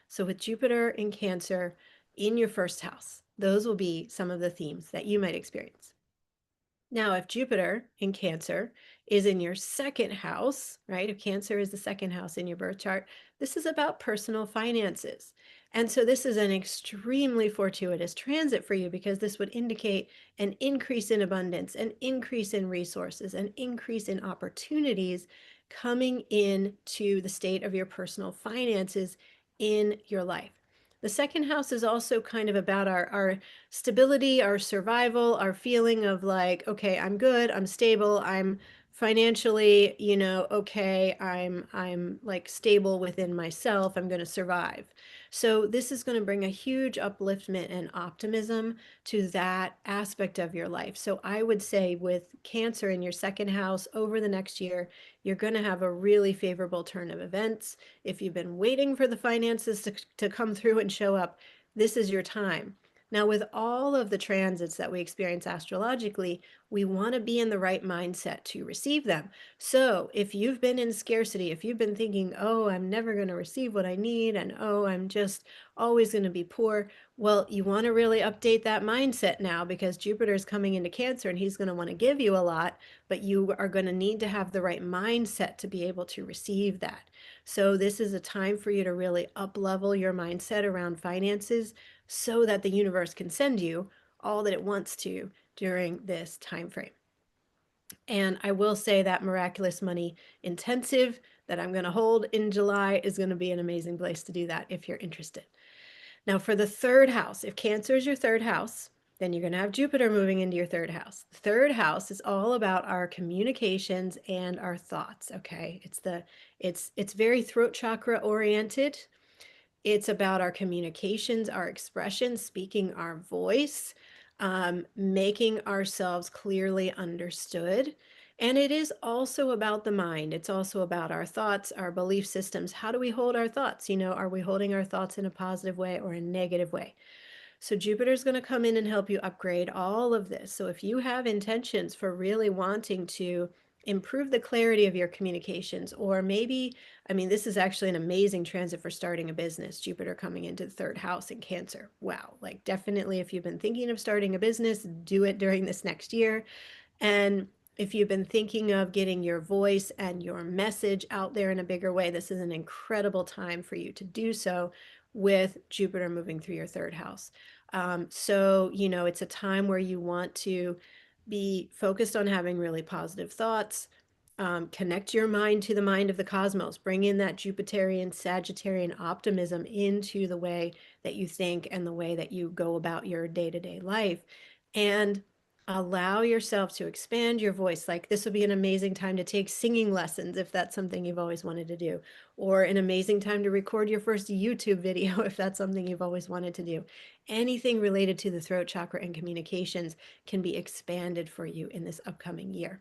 So with Jupiter in Cancer in your first house, those will be some of the themes that you might experience. Now, if Jupiter in Cancer is in your second house, right? If Cancer is the second house in your birth chart, this is about personal finances. And so this is an extremely fortuitous transit for you, because this would indicate an increase in abundance, an increase in resources, an increase in opportunities coming into the state of your personal finances in your life. The second house is also kind of about our stability, our survival, our feeling of like, okay, I'm good, I'm stable, I'm financially, okay, I'm like stable within myself, I'm going to survive. So this is going to bring a huge upliftment and optimism to that aspect of your life. So I would say with Cancer in your second house over the next year, you're going to have a really favorable turn of events. If you've been waiting for the finances to come through and show up, this is your time. Now, with all of the transits that we experience astrologically, we want to be in the right mindset to receive them. So, if you've been in scarcity, if you've been thinking, "Oh, I'm never going to receive what I need," and "Oh, I'm just always going to be poor," well, you want to really update that mindset now, because Jupiter is coming into Cancer and he's going to want to give you a lot, but you are going to need to have the right mindset to be able to receive that. So, this is a time for you to really up level your mindset around finances, so that the universe can send you all that it wants to during this time frame. And I will say that Miraculous Money Intensive that I'm going to hold in July is going to be an amazing place to do that if you're interested. Now, for the third house, if Cancer is your third house, then you're going to have Jupiter moving into your third house. The third house is all about our communications and our thoughts, okay? It's very throat chakra oriented. It's about our communications, our expression, speaking our voice, making ourselves clearly understood. And it is also about the mind. It's also about our thoughts, our belief systems. How do we hold our thoughts? Are we holding our thoughts in a positive way or a negative way? So Jupiter's going to come in and help you upgrade all of this. So if you have intentions for really wanting to improve the clarity of your communications, or maybe, I mean, this is actually an amazing transit for starting a business, Jupiter coming into the third house in Cancer. Wow. Like, definitely, if you've been thinking of starting a business, do it during this next year. And if you've been thinking of getting your voice and your message out there in a bigger way, this is an incredible time for you to do so with Jupiter moving through your third house. So, it's a time where you want to be focused on having really positive thoughts. Connect your mind to the mind of the cosmos. Bring in that Jupiterian, Sagittarian optimism into the way that you think and the way that you go about your day to day life. And Allow yourself to expand your voice. Like this would be an amazing time to take singing lessons if that's something you've always wanted to do, or an amazing time to record your first YouTube video if that's something you've always wanted to do. Anything related to the throat chakra and communications can be expanded for you in this upcoming year.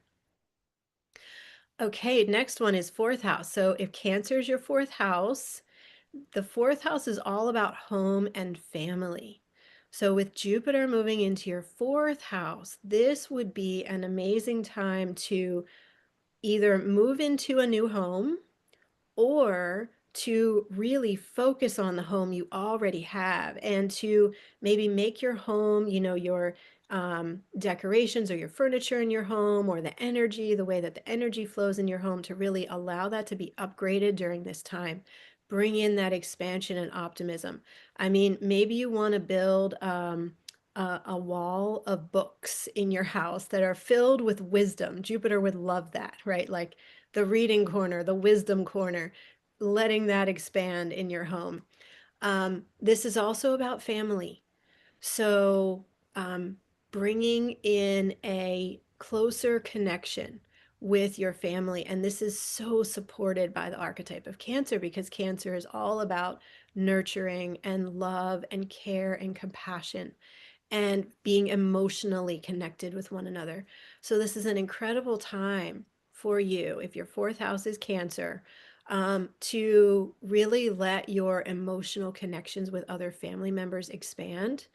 Okay, next one is fourth house. So if Cancer is your fourth house, the fourth house is all about home and family. So with Jupiter moving into your fourth house, this would be an amazing time to either move into a new home or to really focus on the home you already have and to maybe make your home, your decorations or your furniture in your home or the energy, the way that the energy flows in your home to really allow that to be upgraded during this time. Bring in that expansion and optimism. I mean, maybe you want to build a wall of books in your house that are filled with wisdom. Jupiter would love that, right? Like the reading corner, the wisdom corner, letting that expand in your home. This is also about family. So, um, bringing in a closer connection with your family. And this is so supported by the archetype of Cancer because Cancer is all about nurturing and love and care and compassion and being emotionally connected with one another. So this is an incredible time for you, if your fourth house is Cancer, to really let your emotional connections with other family members expand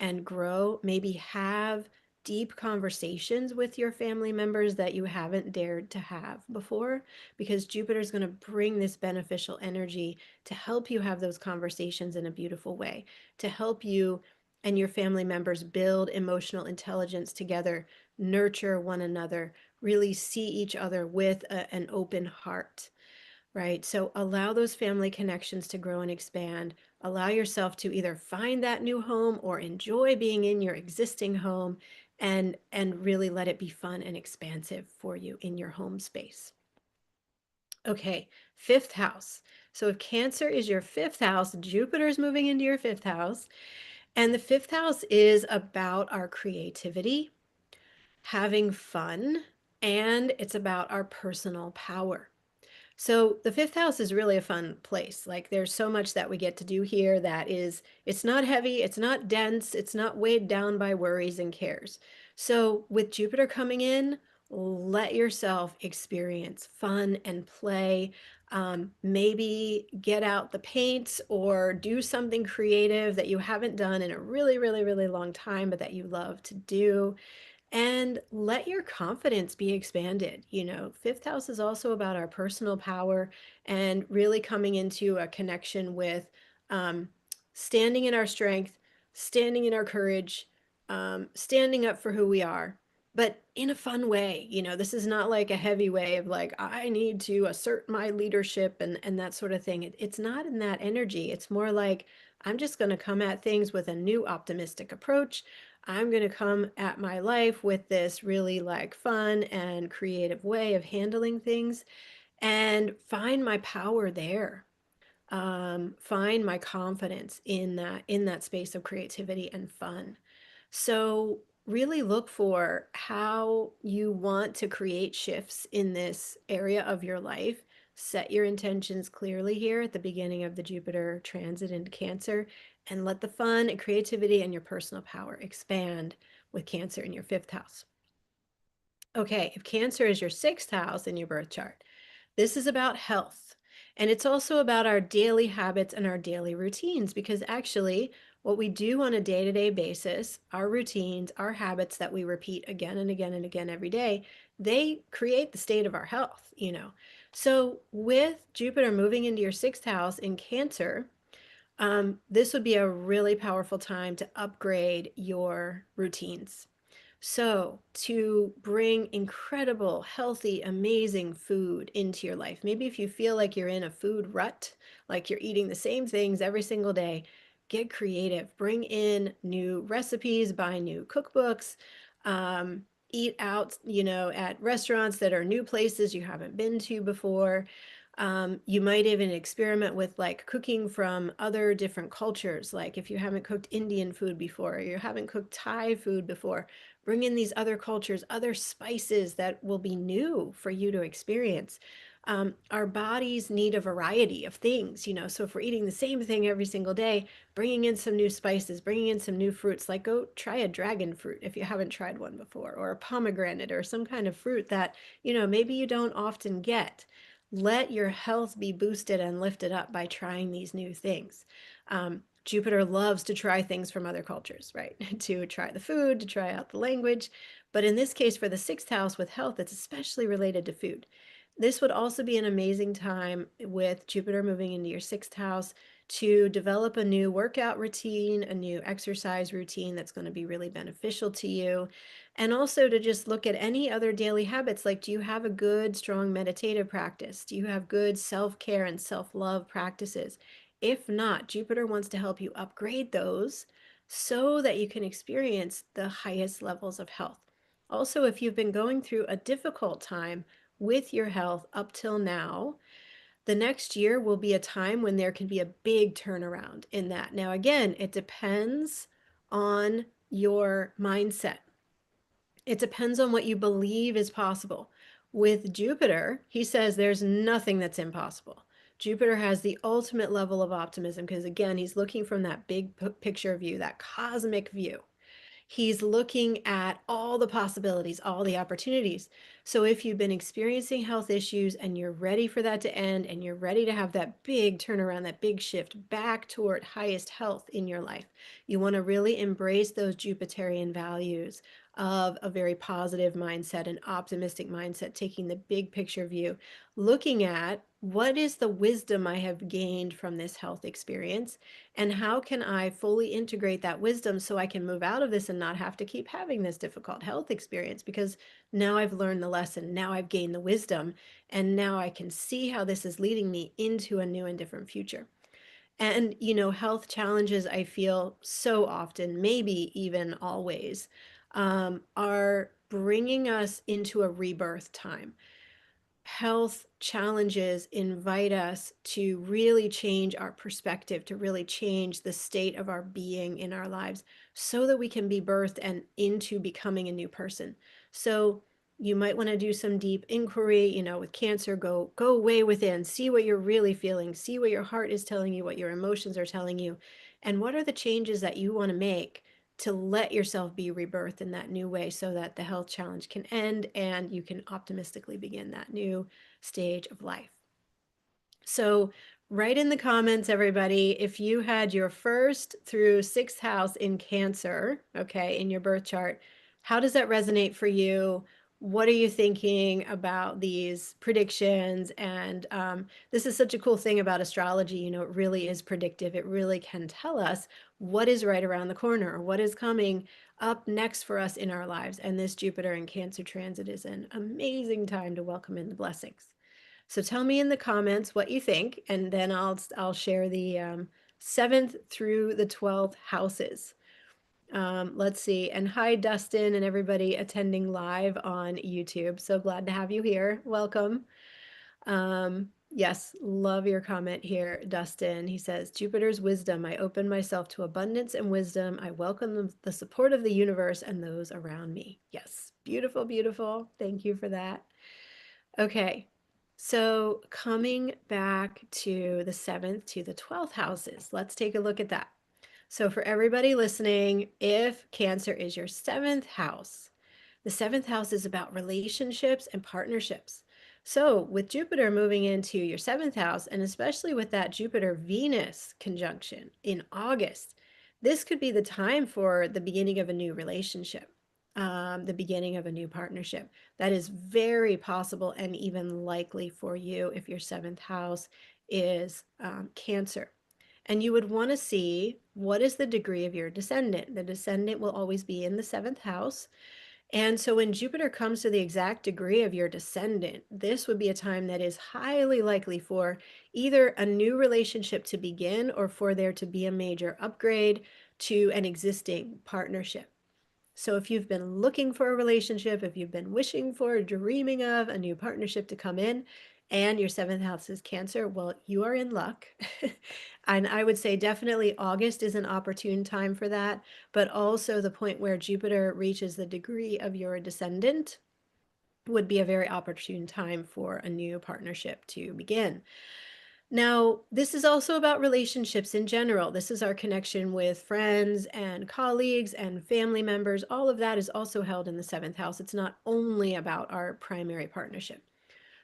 and grow. Maybe have deep conversations with your family members that you haven't dared to have before, because Jupiter is going to bring this beneficial energy to help you have those conversations in a beautiful way, to help you and your family members build emotional intelligence together, nurture one another, really see each other with an open heart, right? So allow those family connections to grow and expand. Allow yourself to either find that new home or enjoy being in your existing home, and really let it be fun and expansive for you in your home space. Okay, fifth house. So if Cancer is your fifth house, Jupiter is moving into your fifth house. And the fifth house is about our creativity, having fun, and it's about our personal power. So the fifth house is really a fun place. Like there's so much that we get to do here that is, it's not heavy, it's not dense, it's not weighed down by worries and cares. So with Jupiter coming in, let yourself experience fun and play. Maybe get out the paints or do something creative that you haven't done in a really, really, really long time, but that you love to do, and let your confidence be expanded. Fifth house is also about our personal power and really coming into a connection with um, standing in our strength, standing in our courage, standing up for who we are, but in a fun way. This is not like a heavy way of like, I need to assert my leadership and that sort of thing. It's not in that energy. It's more like, I'm just going to come at things with a new optimistic approach. I'm going to come at my life with this really like fun and creative way of handling things and find my power there. Find my confidence in that space of creativity and fun. So really look for how you want to create shifts in this area of your life. Set your intentions clearly here at the beginning of the Jupiter transit into Cancer, and let the fun and creativity and your personal power expand with Cancer in your fifth house. Okay, if Cancer is your sixth house in your birth chart, this is about health. And it's also about our daily habits and our daily routines, because actually, what we do on a day to day basis, our routines, our habits that we repeat again and again and again every day, they create the state of our health. So, with Jupiter moving into your sixth house in Cancer, this would be a really powerful time to upgrade your routines. So, to bring incredible, healthy, amazing food into your life. Maybe if you feel like you're in a food rut, like you're eating the same things every single day, get creative. Bring in new recipes, buy new cookbooks, eat out, at restaurants that are new places you haven't been to before. You might even experiment with like cooking from other different cultures. Like if you haven't cooked Indian food before, or you haven't cooked Thai food before, bring in these other cultures, other spices that will be new for you to experience. Our bodies need a variety of things, you know. So if we're eating the same thing every single day, bringing in some new spices, bringing in some new fruits, like go try a dragon fruit if you haven't tried one before, or a pomegranate, or some kind of fruit that, you know, maybe you don't often get. Let your health be boosted and lifted up by trying these new things. Jupiter loves to try things from other cultures, right? To try the food, to try out the language. But in this case, for the sixth house with health, it's especially related to food. This would also be an amazing time with Jupiter moving into your sixth house to develop a new workout routine, a new exercise routine that's going to be really beneficial to you. And also to just look at any other daily habits. Like, do you have a good, strong meditative practice? Do you have good self care and self love practices? If not, Jupiter wants to help you upgrade those so that you can experience the highest levels of health. Also, if you've been going through a difficult time with your health up till now, the next year will be a time when there can be a big turnaround in that. Now, again, it depends on your mindset. It depends on what you believe is possible. With Jupiter, he says there's nothing that's impossible. Jupiter has the ultimate level of optimism because, again, he's looking from that big picture view, that cosmic view. He's looking at all the possibilities, all the opportunities. So if you've been experiencing health issues and you're ready for that to end and you're ready to have that big turnaround, that big shift back toward highest health in your life, you want to really embrace those Jupiterian values of a very positive mindset, an optimistic mindset, taking the big picture view, looking at what is the wisdom I have gained from this health experience, and how can I fully integrate that wisdom so I can move out of this and not have to keep having this difficult health experience, because now I've learned the lesson, now I've gained the wisdom, and now I can see how this is leading me into a new and different future. And, you know, health challenges, I feel so often, maybe even always, are bringing us into a rebirth time. Health challenges invite us to really change our perspective, to really change the state of our being in our lives so that we can be birthed and into becoming a new person. So you might want to do some deep inquiry, you know, with Cancer, go way within, see what you're really feeling, see what your heart is telling you, what your emotions are telling you, and what are the changes that you want to make to let yourself be rebirthed in that new way so that the health challenge can end and you can optimistically begin that new stage of life. So write in the comments, everybody, if you had your first through sixth house in Cancer, okay, in your birth chart, how does that resonate for you? What are you thinking about these predictions? And this is such a cool thing about astrology. You know, it really is predictive. It really can tell us what is right around the corner, what is coming up next for us in our lives. And this Jupiter and Cancer transit is an amazing time to welcome in the blessings. So tell me in the comments what you think, and then I'll share the 7th through the 12th houses. Let's see. And hi, Dustin, and everybody attending live on YouTube. So glad to have you here. Welcome. Yes, love your comment here, Dustin. He says, Jupiter's wisdom. I open myself to abundance and wisdom. I welcome the support of the universe and those around me. Yes, beautiful, beautiful. Thank you for that. Okay, so coming back to the 7th to the 12th houses, let's take a look at that. So for everybody listening, if Cancer is your 7th house, the 7th house is about relationships and partnerships. So with Jupiter moving into your 7th house, and especially with that Jupiter-Venus conjunction in August, this could be the time for the beginning of a new relationship, the beginning of a new partnership. That is very possible and even likely for you if your 7th house is Cancer. And you would want to see what is the degree of your descendant. The descendant will always be in the 7th house. And so when Jupiter comes to the exact degree of your descendant, this would be a time that is highly likely for either a new relationship to begin or for there to be a major upgrade to an existing partnership. So if you've been looking for a relationship, if you've been wishing for, dreaming of a new partnership to come in, and your seventh house is Cancer, well, you are in luck. And I would say definitely August is an opportune time for that, but also the point where Jupiter reaches the degree of your descendant would be a very opportune time for a new partnership to begin. Now, this is also about relationships in general. This is our connection with friends and colleagues and family members. All of that is also held in the seventh house. It's not only about our primary partnership.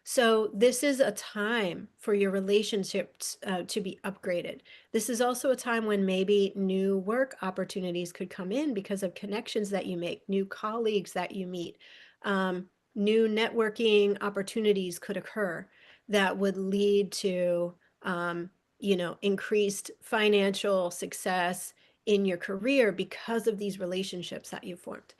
So this is a time for your relationships to be upgraded. This is also a time when maybe new work opportunities could come in because of connections that you make, new colleagues that you meet, new networking opportunities could occur that would lead to, um, increased financial success in your career because of these relationships that you've formed.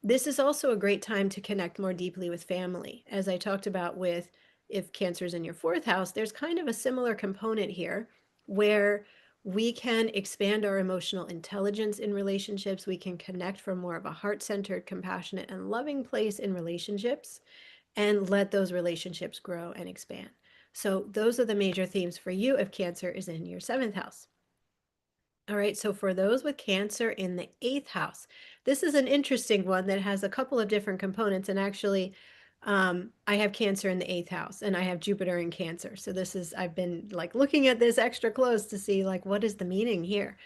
This is also a great time to connect more deeply with family. As I talked about with if Cancer's in your fourth house, there's kind of a similar component here where we can expand our emotional intelligence in relationships. We can connect from more of a heart-centered, compassionate, and loving place in relationships and let those relationships grow and expand. So those are the major themes for you if Cancer is in your seventh house. All right, so for those with Cancer in the eighth house, this is an interesting one that has a couple of different components. And actually, I have Cancer in the eighth house and I have Jupiter in Cancer. So this is, I've been like looking at this extra close to see like, what is the meaning here?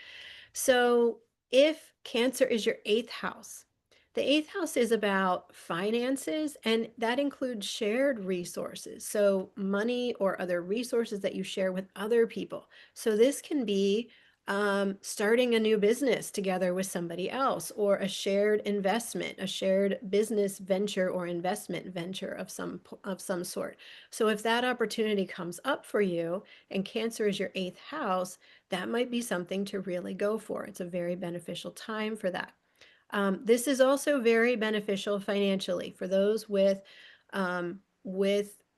So if Cancer is your eighth house, the eighth house is about finances, and that includes shared resources. So money or other resources that you share with other people. So this can be starting a new business together with somebody else, or a shared investment, a shared business venture or investment venture of some sort. So if that opportunity comes up for you and Cancer is your eighth house, that might be something to really go for. It's a very beneficial time for that. This is also very beneficial financially for those with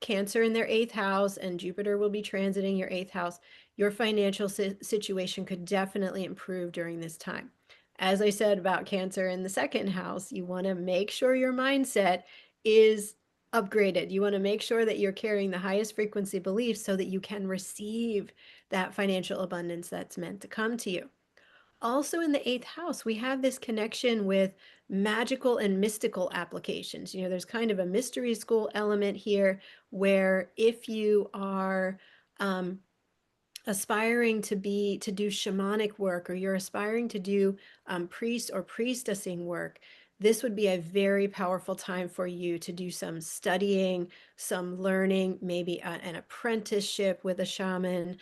Cancer in their eighth house, and Jupiter will be transiting your eighth house. Your financial situation could definitely improve during this time. As I said about Cancer in the second house, you want to make sure your mindset is upgraded. You want to make sure that you're carrying the highest frequency beliefs so that you can receive that financial abundance that's meant to come to you. Also in the eighth house, we have this connection with magical and mystical applications. There's kind of a mystery school element here where if you are um, aspiring to do shamanic work, or you're aspiring to do priest or priestessing work, this would be a very powerful time for you to do some studying, some learning, maybe an apprenticeship with a shaman,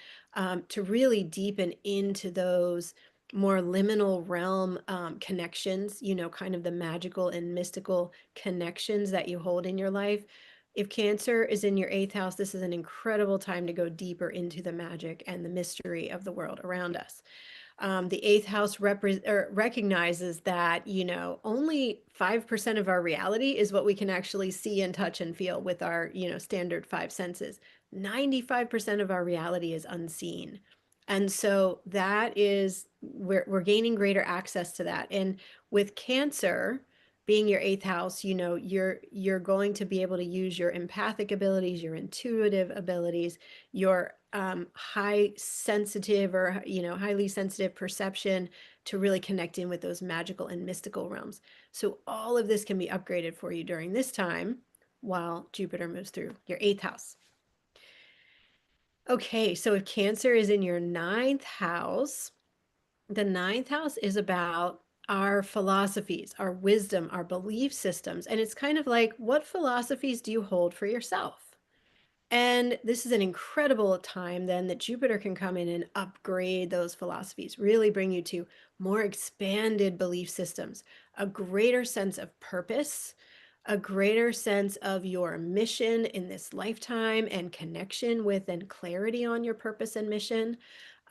to really deepen into those more liminal realm connections, kind of the magical and mystical connections that you hold in your life. If Cancer is in your eighth house, this is an incredible time to go deeper into the magic and the mystery of the world around us. The eighth house recognizes that, only 5% of our reality is what we can actually see and touch and feel with our, standard five senses. 95% of our reality is unseen. And so that is, we're gaining greater access to that. And with Cancer being your eighth house, you're going to be able to use your empathic abilities, your intuitive abilities, your high sensitive or highly sensitive perception to really connect in with those magical and mystical realms. So all of this can be upgraded for you during this time while Jupiter moves through your eighth house. Okay, so if Cancer is in your ninth house, the ninth house is about our philosophies, our wisdom, our belief systems. And it's kind of like, what philosophies do you hold for yourself? And this is an incredible time then that Jupiter can come in and upgrade those philosophies, really bring you to more expanded belief systems, a greater sense of purpose, a greater sense of your mission in this lifetime and connection with and clarity on your purpose and mission.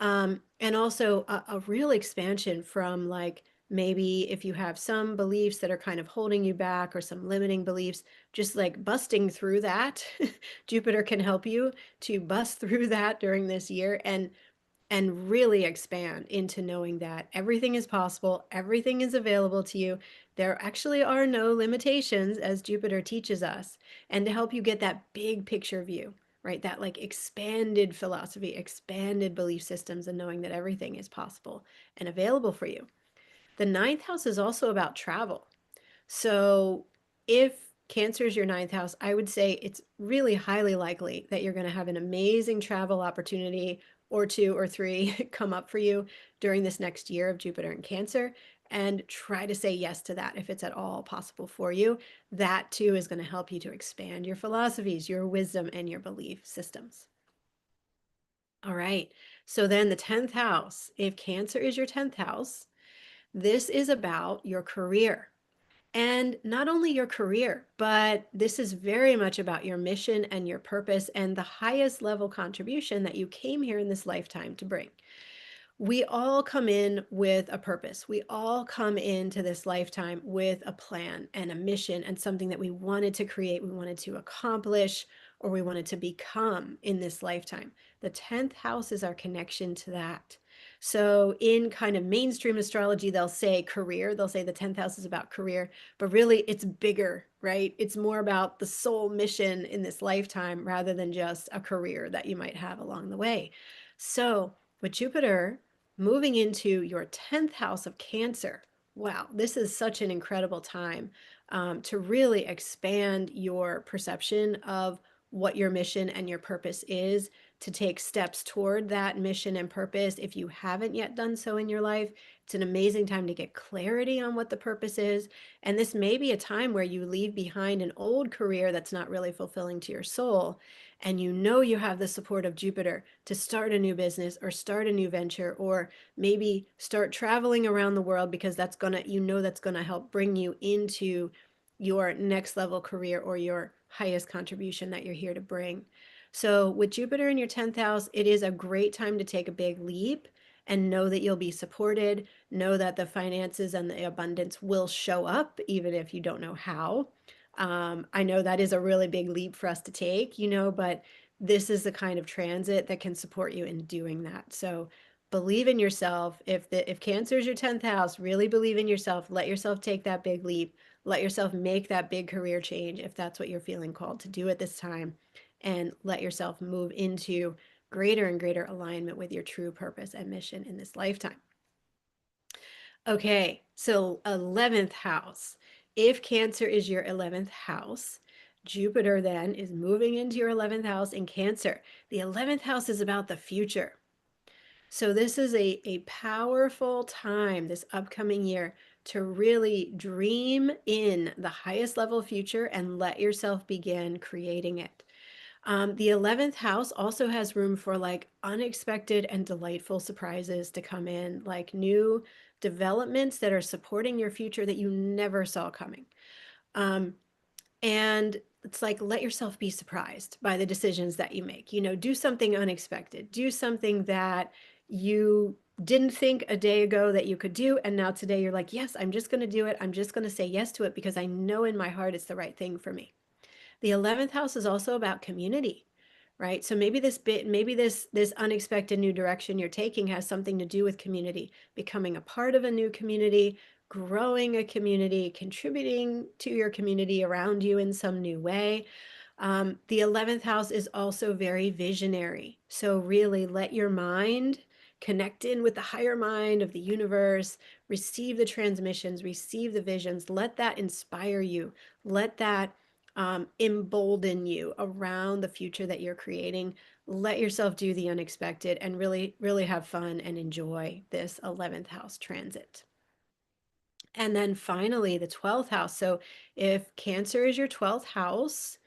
And also a real expansion from like, maybe if you have some beliefs that are kind of holding you back or some limiting beliefs, just like busting through that. Jupiter can help you to bust through that during this year and really expand into knowing that everything is possible, everything is available to you, there actually are no limitations, as Jupiter teaches us, and to help you get that big picture view, right? That like expanded philosophy, expanded belief systems, and knowing that everything is possible and available for you. The ninth house is also about travel. So if Cancer is your ninth house, I would say it's really highly likely that you're going to have an amazing travel opportunity or two or three come up for you during this next year of Jupiter in Cancer. And try to say yes to that if it's at all possible for you. That too is going to help you to expand your philosophies, your wisdom, and your belief systems. All right. So then the 10th house, if Cancer is your 10th house, this is about your career. And not only your career, but this is very much about your mission and your purpose and the highest level contribution that you came here in this lifetime to bring. We all come in with a purpose. We all come into this lifetime with a plan and a mission and something that we wanted to create, we wanted to accomplish, or we wanted to become in this lifetime. The 10th house is our connection to that. So, in kind of mainstream astrology, they'll say career, they'll say the 10th house is about career, but really it's bigger, right? It's more about the soul mission in this lifetime rather than just a career that you might have along the way. So, with Jupiter moving into your 10th house of Cancer. Wow, this is such an incredible time to really expand your perception of what your mission and your purpose is, to take steps toward that mission and purpose. If you haven't yet done so in your life, it's an amazing time to get clarity on what the purpose is. And this may be a time where you leave behind an old career that's not really fulfilling to your soul, and you know you have the support of Jupiter to start a new business or start a new venture, or maybe start traveling around the world, because that's gonna, you know, that's gonna help bring you into your next level career or your highest contribution that you're here to bring. So with Jupiter in your 10th house, it is a great time to take a big leap and know that you'll be supported, know that the finances and the abundance will show up even if you don't know how. I know that is a really big leap for us to take, you know, but this is the kind of transit that can support you in doing that. So believe in yourself. If Cancer is your 10th house, really believe in yourself. Let yourself take that big leap. Let yourself make that big career change if that's what you're feeling called to do at this time, and let yourself move into greater and greater alignment with your true purpose and mission in this lifetime. Okay, so 11th house. If Cancer is your 11th house, Jupiter then is moving into your 11th house in Cancer. The 11th house is about the future. So this is a powerful time this upcoming year to really dream in the highest level future and let yourself begin creating it. The 11th house also has room for like unexpected and delightful surprises to come in, like new developments that are supporting your future that you never saw coming. Um, and it's like, let yourself be surprised by the decisions that you make. You know, do something unexpected, do something that you didn't think a day ago that you could do. And now today you're like, yes, I'm just going to do it. I'm just going to say yes to it because I know in my heart it's the right thing for me. The 11th house is also about community, right? So maybe this unexpected new direction you're taking has something to do with community, becoming a part of a new community, growing a community, contributing to your community around you in some new way. The 11th house is also very visionary. So really let your mind connect in with the higher mind of the universe, receive the transmissions, receive the visions, let that inspire you, let that embolden you around the future that you're creating. Let yourself do the unexpected and really, really have fun and enjoy this 11th house transit. And then finally, the 12th house. So if Cancer is your 12th house,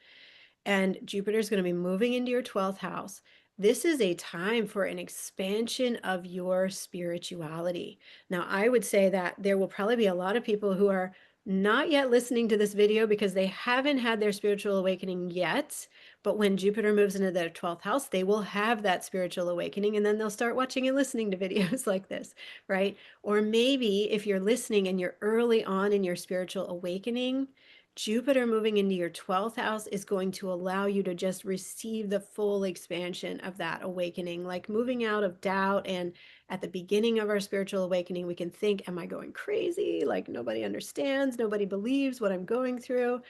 and Jupiter is going to be moving into your 12th house, this is a time for an expansion of your spirituality. Now, I would say that there will probably be a lot of people who are not yet listening to this video because they haven't had their spiritual awakening yet. But when Jupiter moves into their 12th house, they will have that spiritual awakening, and then they'll start watching and listening to videos like this, right? Or maybe if you're listening and you're early on in your spiritual awakening, Jupiter moving into your 12th house is going to allow you to just receive the full expansion of that awakening, like moving out of doubt. And at the beginning of our spiritual awakening, we can think, am I going crazy? Like nobody understands, nobody believes what I'm going through.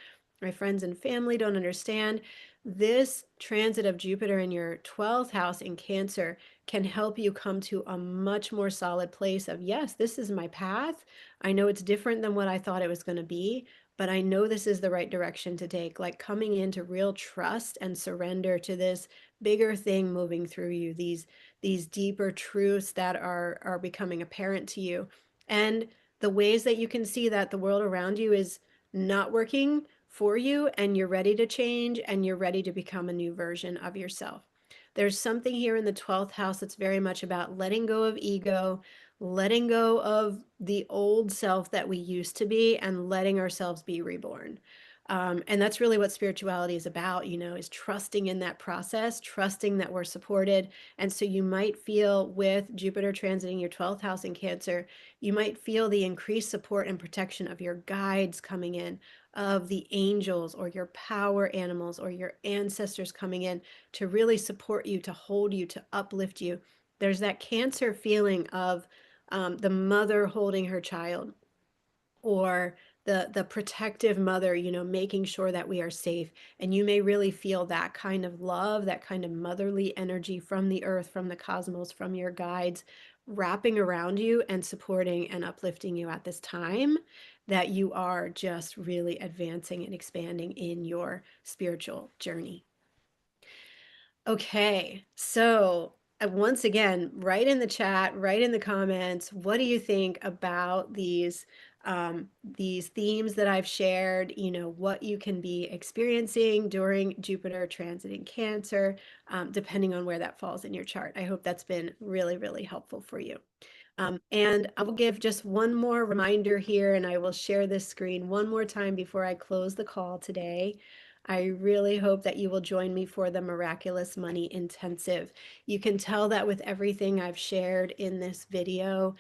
My friends and family don't understand. This transit of Jupiter in your 12th house in Cancer can help you come to a much more solid place of, yes, this is my path. I know it's different than what I thought it was going to be, but I know this is the right direction to take, like coming into real trust and surrender to this bigger thing moving through you, these deeper truths that are becoming apparent to you. And the ways that you can see that the world around you is not working for you, and you're ready to change, and you're ready to become a new version of yourself. There's something here in the 12th house that's very much about letting go of ego, letting go of the old self that we used to be, and letting ourselves be reborn. And that's really what spirituality is about, is trusting in that process, trusting that we're supported. And so you might feel with Jupiter transiting your 12th house in Cancer, you might feel the increased support and protection of your guides coming in, of the angels or your power animals or your ancestors coming in to really support you, to hold you, to uplift you. There's that Cancer feeling of the mother holding her child, or the protective mother, making sure that we are safe. And you may really feel that kind of love, that kind of motherly energy from the earth, from the cosmos, from your guides, wrapping around you and supporting and uplifting you at this time that you are just really advancing and expanding in your spiritual journey. Okay, so once again, write in the chat, write in the comments, what do you think about these themes that I've shared, what you can be experiencing during Jupiter transiting Cancer, depending on where that falls in your chart. I hope that's been really, really helpful for you. And I will give just one more reminder here, and I will share this screen one more time before I close the call today. I really hope that you will join me for the Miraculous Money Intensive. You can tell that with everything I've shared in this video,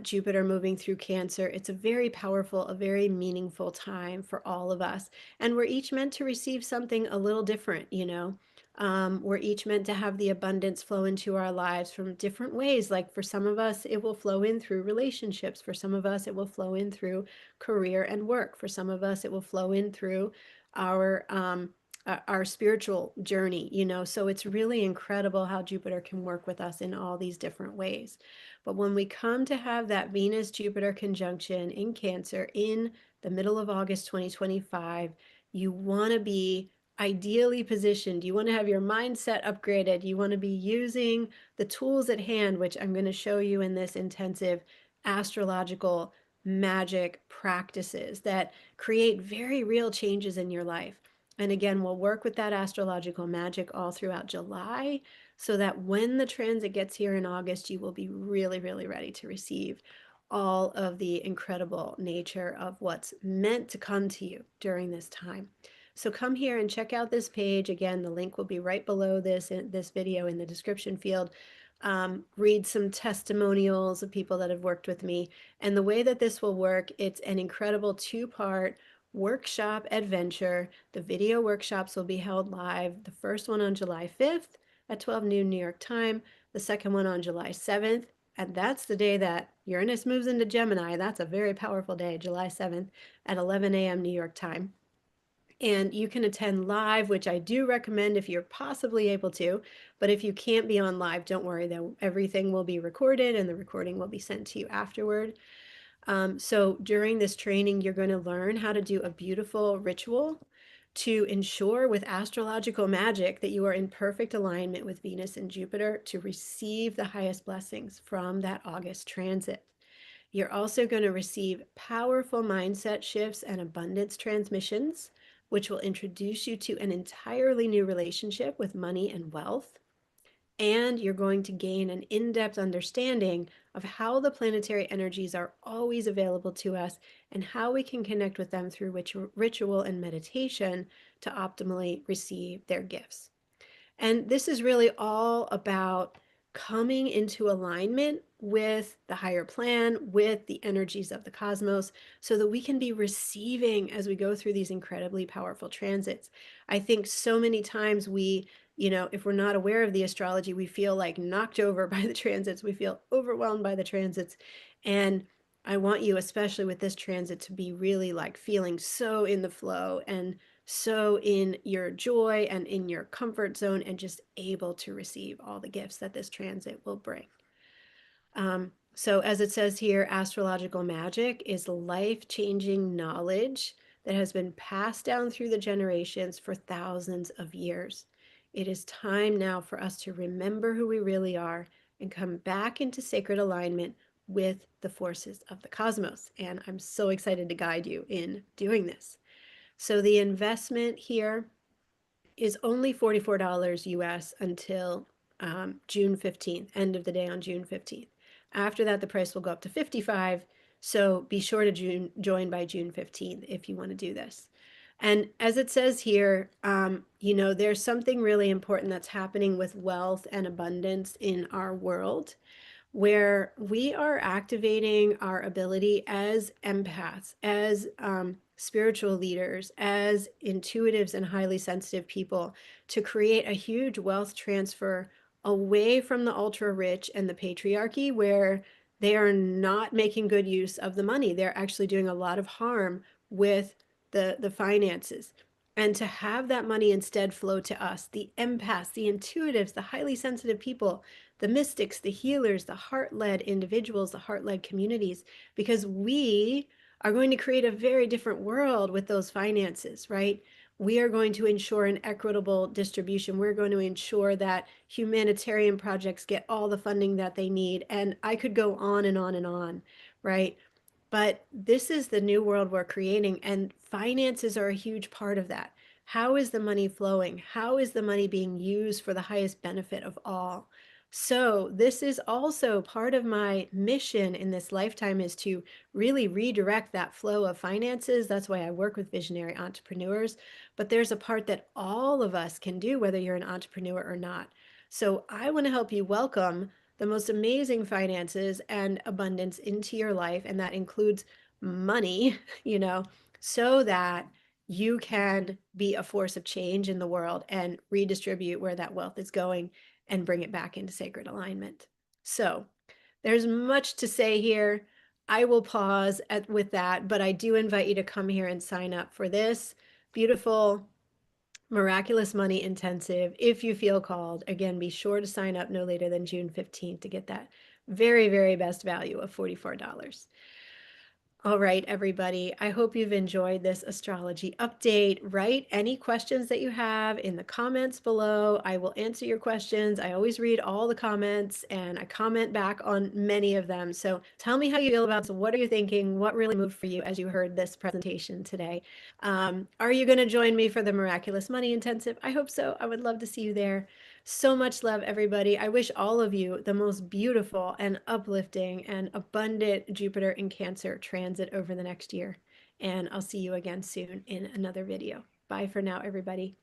Jupiter moving through Cancer, it's a very powerful, a very meaningful time for all of us. And we're each meant to receive something a little different. We're each meant to have the abundance flow into our lives from different ways. Like for some of us, it will flow in through relationships. For some of us, it will flow in through career and work. For some of us, it will flow in through our spiritual journey. So it's really incredible how Jupiter can work with us in all these different ways. But when we come to have that Venus-Jupiter conjunction in Cancer in the middle of August 2025, you want to be ideally positioned. You want to have your mindset upgraded. You want to be using the tools at hand, which I'm going to show you in this intensive astrological magic practices that create very real changes in your life. And again, we'll work with that astrological magic all throughout July so that when the transit gets here in August, you will be really, really ready to receive all of the incredible nature of what's meant to come to you during this time. So come here and check out this page. Again, the link will be right below this video in the description field. Read some testimonials of people that have worked with me. And the way that this will work, it's an incredible two-part workshop adventure. The video workshops will be held live. The first one on July 5th at 12 noon New York time. The second one on July 7th. And that's the day that Uranus moves into Gemini. That's a very powerful day, July 7th at 11 a.m. New York time. And you can attend live, which I do recommend if you're possibly able to. But if you can't be on live, don't worry, though. Everything will be recorded and the recording will be sent to you afterward. So during this training, you're going to learn how to do a beautiful ritual to ensure with astrological magic that you are in perfect alignment with Venus and Jupiter to receive the highest blessings from that August transit. You're also going to receive powerful mindset shifts and abundance transmissions, which will introduce you to an entirely new relationship with money and wealth. And you're going to gain an in-depth understanding of how the planetary energies are always available to us and how we can connect with them through ritual and meditation to optimally receive their gifts. And this is really all about coming into alignment with the higher plan, with the energies of the cosmos, so that we can be receiving as we go through these incredibly powerful transits. I think so many times we, if we're not aware of the astrology, we feel like knocked over by the transits, we feel overwhelmed by the transits. And I want you, especially with this transit, to be really like feeling so in the flow and so in your joy and in your comfort zone and just able to receive all the gifts that this transit will bring. So as it says here, astrological magic is life-changing knowledge that has been passed down through the generations for thousands of years. It is time now for us to remember who we really are and come back into sacred alignment with the forces of the cosmos. And I'm so excited to guide you in doing this. So the investment here is only $44 US until June 15th, end of the day on June 15th. After that, the price will go up to 55. So be sure to join by June 15th if you want to do this. And as it says here, there's something really important that's happening with wealth and abundance in our world, where we are activating our ability as empaths, as spiritual leaders, as intuitives and highly sensitive people to create a huge wealth transfer away from the ultra rich and the patriarchy, where they are not making good use of the money. They're actually doing a lot of harm with the finances. And to have that money instead flow to us, the empaths, the intuitives, the highly sensitive people, the mystics, the healers, the heart-led individuals, the heart-led communities, because we are going to create a very different world with those finances, right? We are going to ensure an equitable distribution. We're going to ensure that humanitarian projects get all the funding that they need. And I could go on and on and on, right? But this is the new world we're creating, and finances are a huge part of that. How is the money flowing? How is the money being used for the highest benefit of all? So this is also part of my mission in this lifetime, is to really redirect that flow of finances. That's why I work with visionary entrepreneurs. But there's a part that all of us can do, whether you're an entrepreneur or not. So I want to help you welcome the most amazing finances and abundance into your life, and that includes money, you know, so that you can be a force of change in the world and redistribute where that wealth is going and bring it back into sacred alignment. So there's much to say here. I will pause with that, but I do invite you to come here and sign up for this beautiful Miraculous Money Intensive if you feel called. Again, be sure to sign up no later than June 15th to get that very, very best value of $44. All right, everybody. I hope you've enjoyed this astrology update. Write any questions that you have in the comments below. I will answer your questions. I always read all the comments and I comment back on many of them. So tell me how you feel about this. What are you thinking? What really moved for you as you heard this presentation today? Are you going to join me for the Miraculous Money Intensive? I hope so. I would love to see you there. So much love, everybody. I wish all of you the most beautiful and uplifting and abundant Jupiter in Cancer transit over the next year. And I'll see you again soon in another video. Bye for now, everybody.